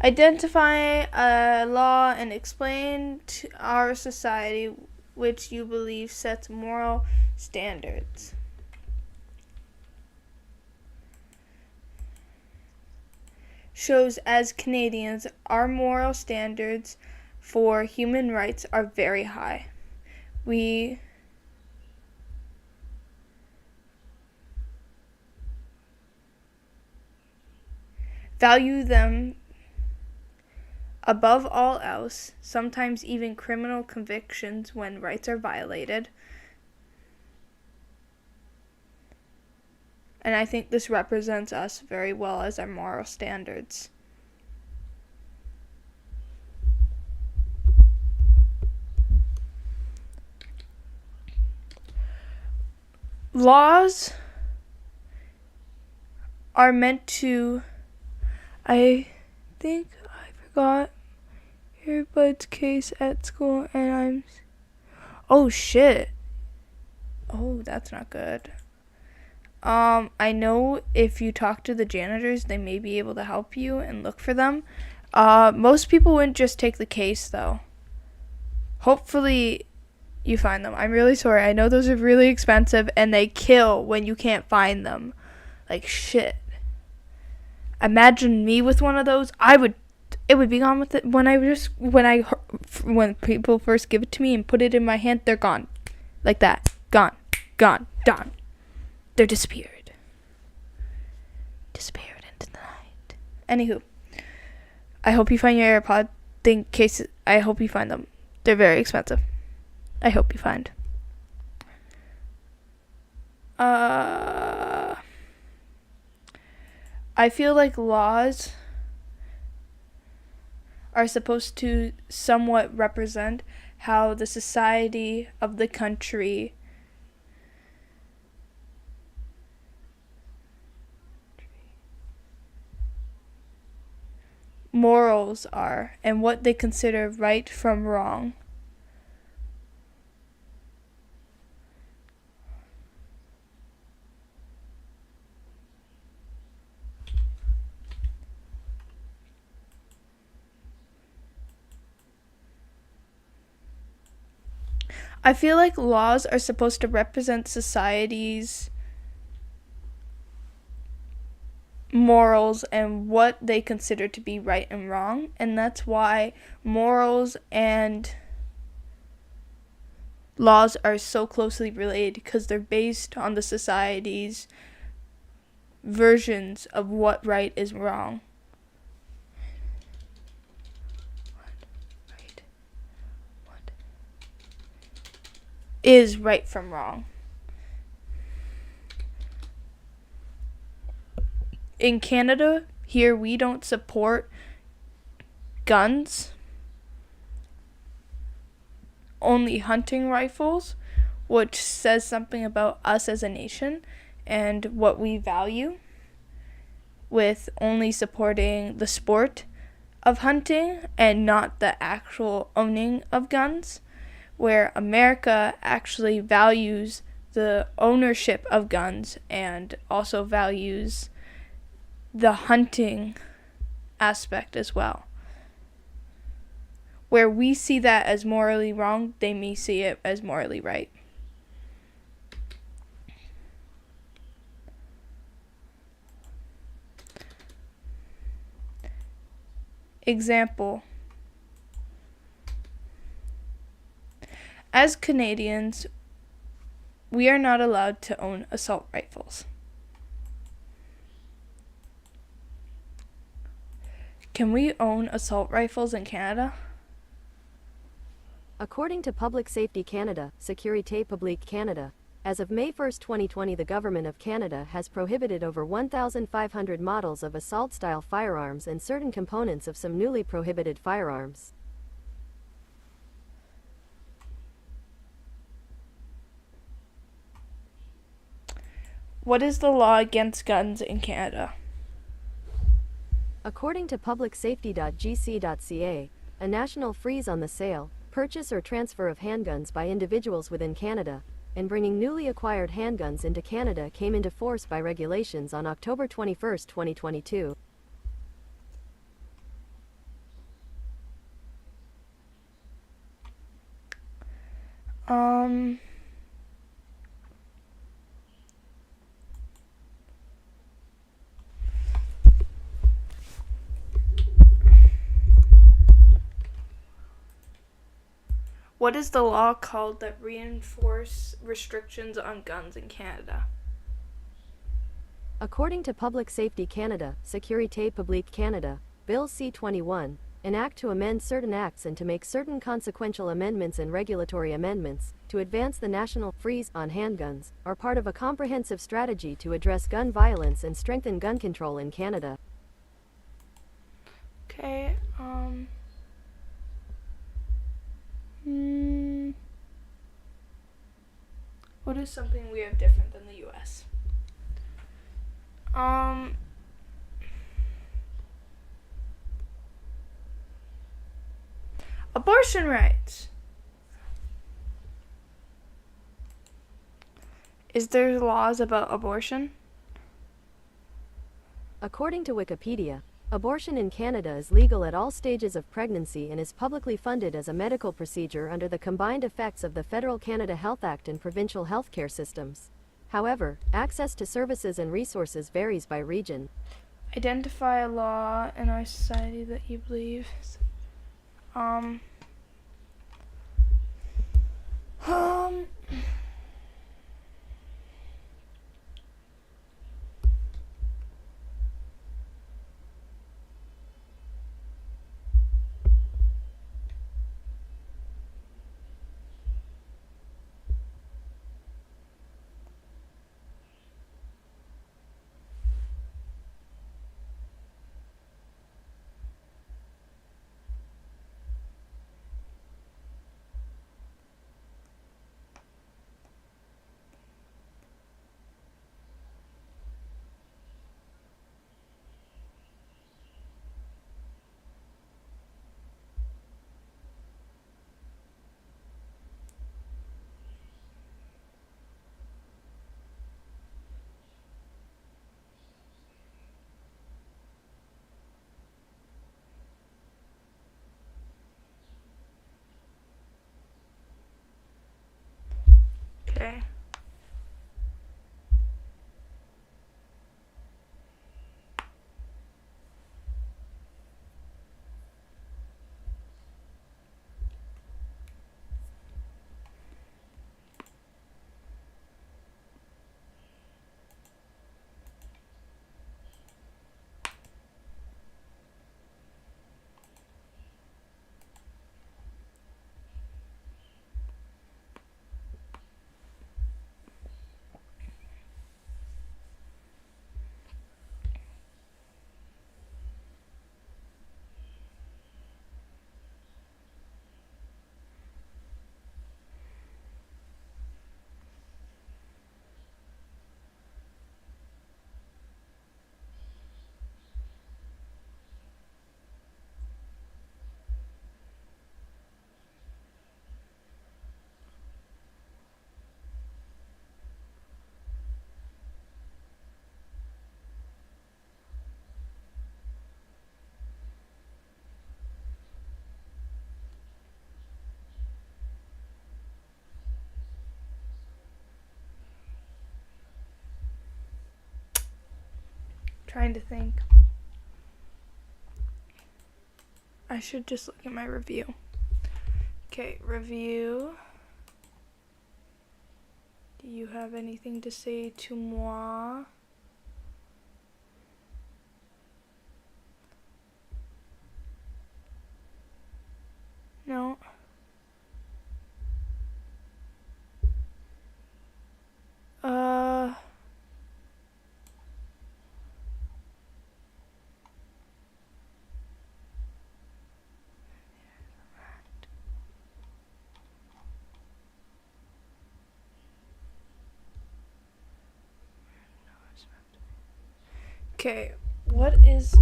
Identify a law and explain to our society which you believe sets moral standards. Shows as Canadians, our moral standards for human rights are very high. We value them above all else, sometimes even criminal convictions when rights are violated. And I think this represents us very well as our moral standards. Laws are meant to, I think I forgot earbuds case at school and oh shit. Oh, that's not good. I know if you talk to the janitors, they may be able to help you and look for them. Most people wouldn't just take the case though. Hopefully you find them. I'm really sorry. I know those are really expensive and they kill when you can't find them. Like shit. Imagine me with one of those. It would be gone with it when people first give it to me and put it in my hand, they're gone. Like that. Gone. Gone. Done. They're disappeared. Disappeared into the night. Anywho, I hope you find your AirPod cases. I hope you find them. They're very expensive. I hope you find. I feel like laws are supposed to somewhat represent how the society of the country morals are and what they consider right from wrong. I feel like laws are supposed to represent society's morals and what they consider to be right and wrong, and that's why morals and laws are so closely related, because they're based on the society's versions of what right is wrong. What is right from wrong. In Canada, here we don't support guns, only hunting rifles, which says something about us as a nation and what we value, with only supporting the sport of hunting and not the actual owning of guns, where America actually values the ownership of guns and also values the hunting aspect as well. Where we see that as morally wrong, they may see it as morally right. Example. As Canadians, we are not allowed to own assault rifles. Can we own assault rifles in Canada? According to Public Safety Canada, Sécurité Publique Canada, as of May 1, 2020, the Government of Canada has prohibited over 1,500 models of assault-style firearms and certain components of some newly prohibited firearms. What is the law against guns in Canada? According to publicsafety.gc.ca, a national freeze on the sale, purchase or transfer of handguns by individuals within Canada, and bringing newly acquired handguns into Canada came into force by regulations on October 21, 2022. What is the law called that reinforce restrictions on guns in Canada? According to Public Safety Canada, Sécurité Publique Canada, Bill C-21, an act to amend certain acts and to make certain consequential amendments and regulatory amendments, to advance the national freeze on handguns, are part of a comprehensive strategy to address gun violence and strengthen gun control in Canada. Okay, what is something we have different than the US? Abortion rights. Is there laws about abortion? According to Wikipedia, abortion in Canada is legal at all stages of pregnancy and is publicly funded as a medical procedure under the combined effects of the Federal Canada Health Act and provincial healthcare systems. However, access to services and resources varies by region. Identify a law in our society that you believe. Okay. Trying to think. I should just look at my review. Okay, review. Do you have anything to say to moi? No. Okay, what is...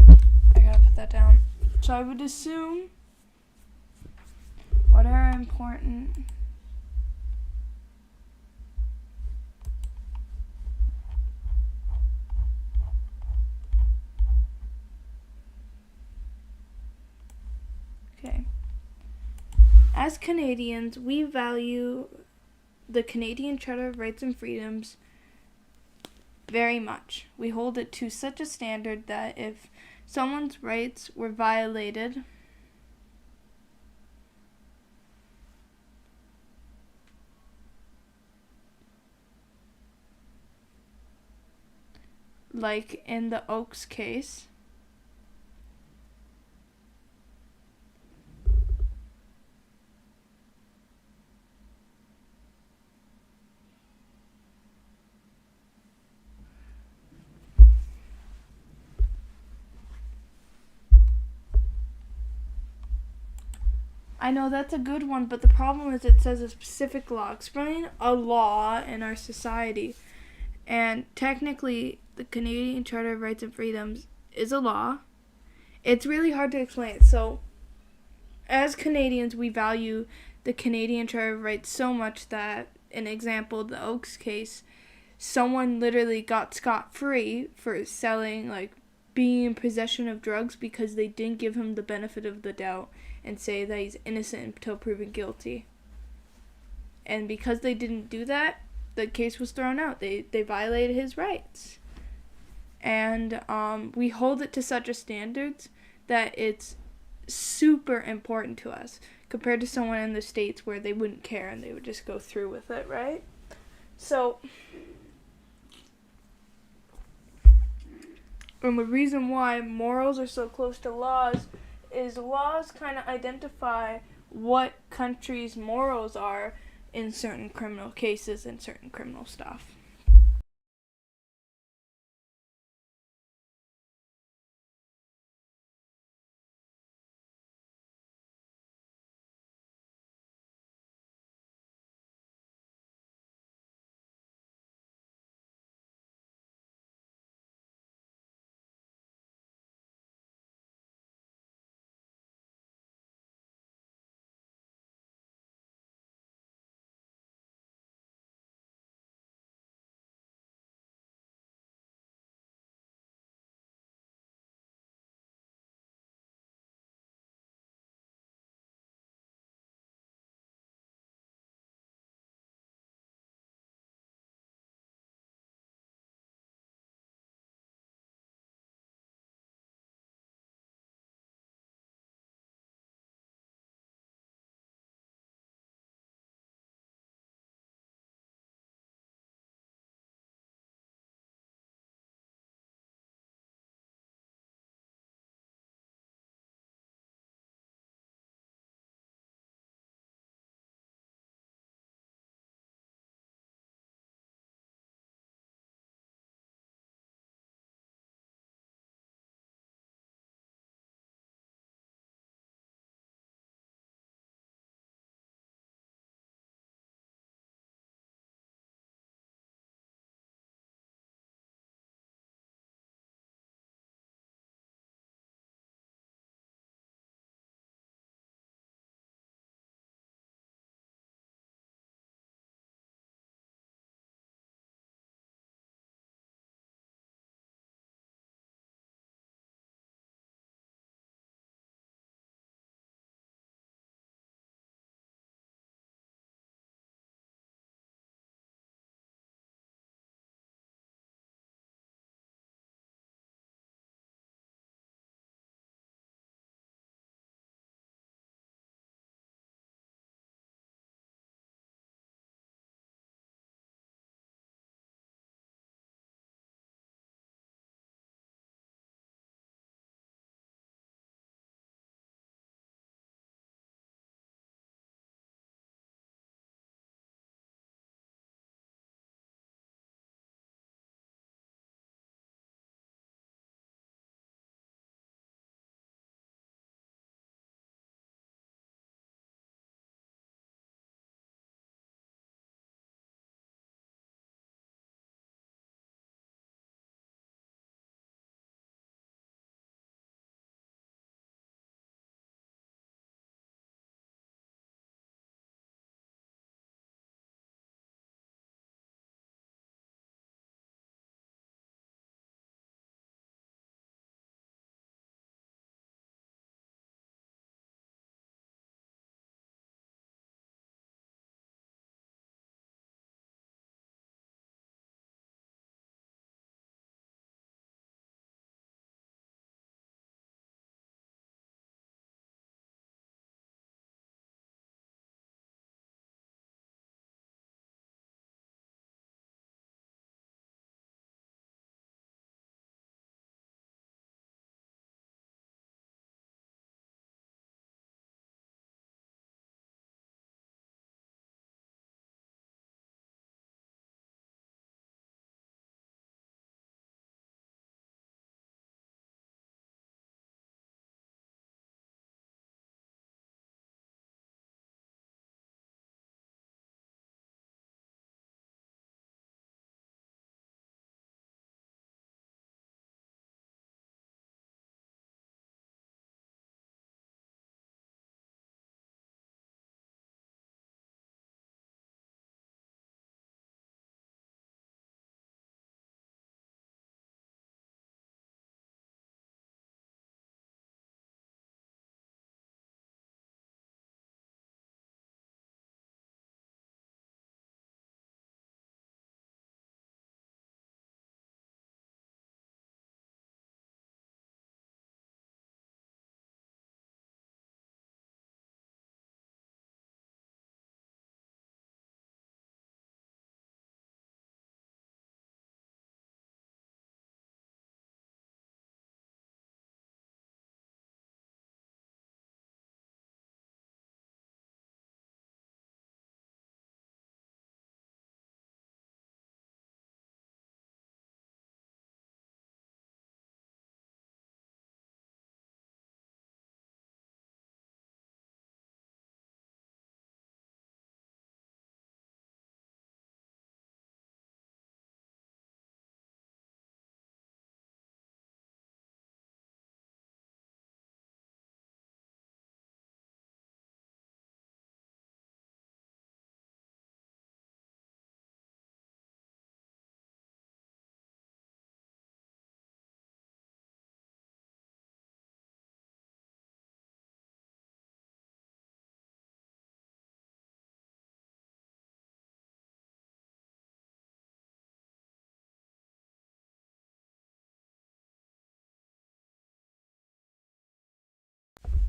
gotta put that down. So I would assume what are important. Okay. As Canadians, we value the Canadian Charter of Rights and Freedoms very much. We hold it to such a standard that if someone's rights were violated, like in the Oaks case, I know that's a good one, but the problem is it says a specific law. Explain a law in our society. And technically, the Canadian Charter of Rights and Freedoms is a law. It's really hard to explain. So, as Canadians, we value the Canadian Charter of Rights so much that, an example, the Oaks case, someone literally got scot-free for selling, like, being in possession of drugs because they didn't give him the benefit of the doubt and say that he's innocent until proven guilty. And because they didn't do that, the case was thrown out. They violated his rights. And we hold it to such a standard that it's super important to us compared to someone in the States where they wouldn't care and they would just go through with it, right? So, and the reason why morals are so close to laws is laws kind of identify what countries' morals are in certain criminal cases and certain criminal stuff.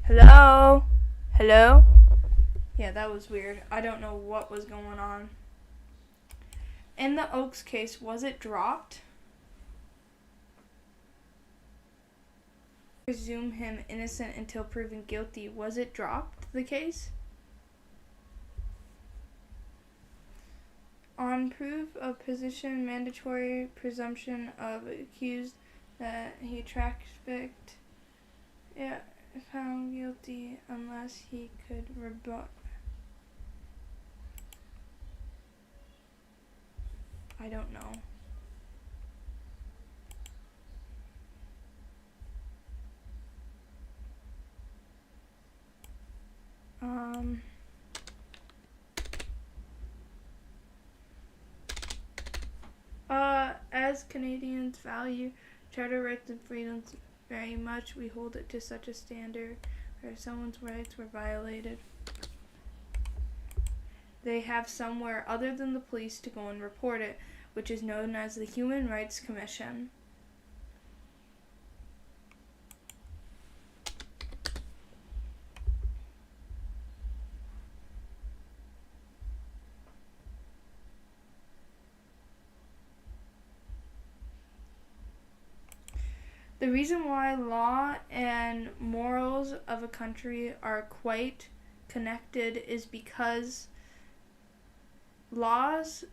Hello? Hello? Yeah, that was weird. I don't know what was going on. In the Oaks case, was it dropped? Presume him innocent until proven guilty. Was it dropped, the case? On proof of position, mandatory presumption of accused that he trafficked, yeah, found guilty unless he could rebut. I don't know. As Canadians value charter rights and freedoms very much, we hold it to such a standard where someone's rights were violated, they have somewhere other than the police to go and report it, which is known as the Human Rights Commission. The reason why law and morals of a country are quite connected is because laws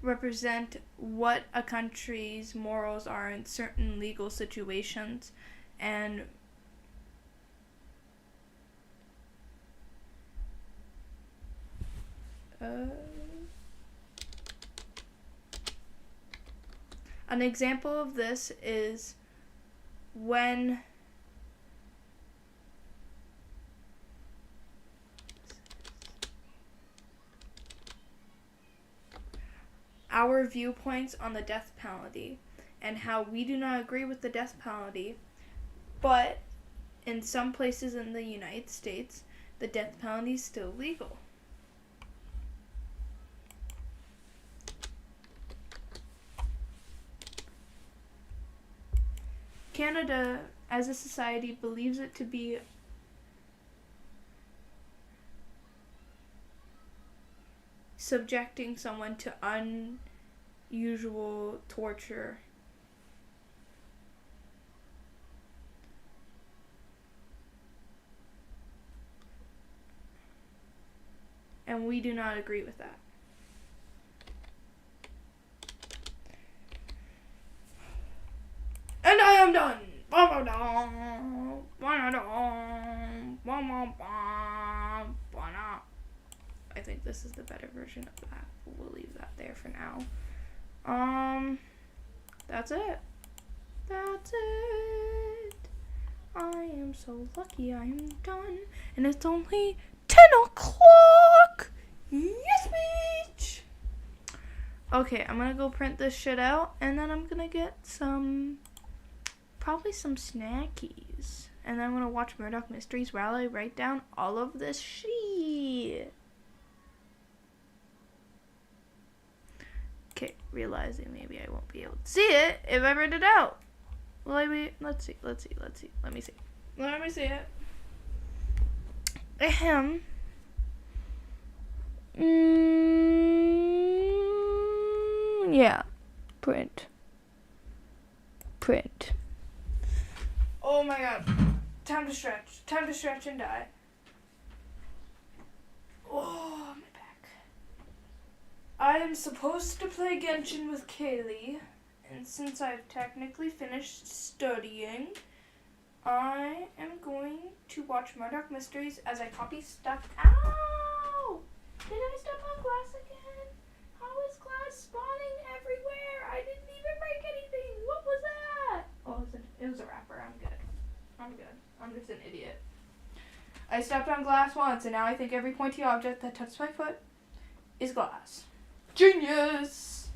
represent what a country's morals are in certain legal situations, and an example of this is when our viewpoints on the death penalty and how we do not agree with the death penalty, but in some places in the United States, the death penalty is still legal. Canada, as a society, believes it to be subjecting someone to unusual torture. And we do not agree with that. And I am done. I think this is the better version of that. We'll leave that there for now. That's it. That's it. I am so lucky I am done. And it's only 10 o'clock. Yes, bitch. Okay, I'm gonna go print this shit out, and then I'm gonna get probably some snackies. And then I'm gonna watch Murdoch Mysteries while I write down all of this shit. Okay, realizing maybe I won't be able to see it if I print it out. Well, let's see. Let me see it. Ahem. Yeah. Print. Oh my god. Time to stretch and die. Oh, my back. I am supposed to play Genshin with Kaylee, and since I've technically finished studying, I am going to watch Murdoch Mysteries as I copy stuff. Ow! Did I step on glass again? How is glass spawning everywhere? I didn't even break anything. What was that? Oh, it was a wrapper. I'm good. I'm just an idiot. I stepped on glass once, and now I think every pointy object that touched my foot is glass. Genius!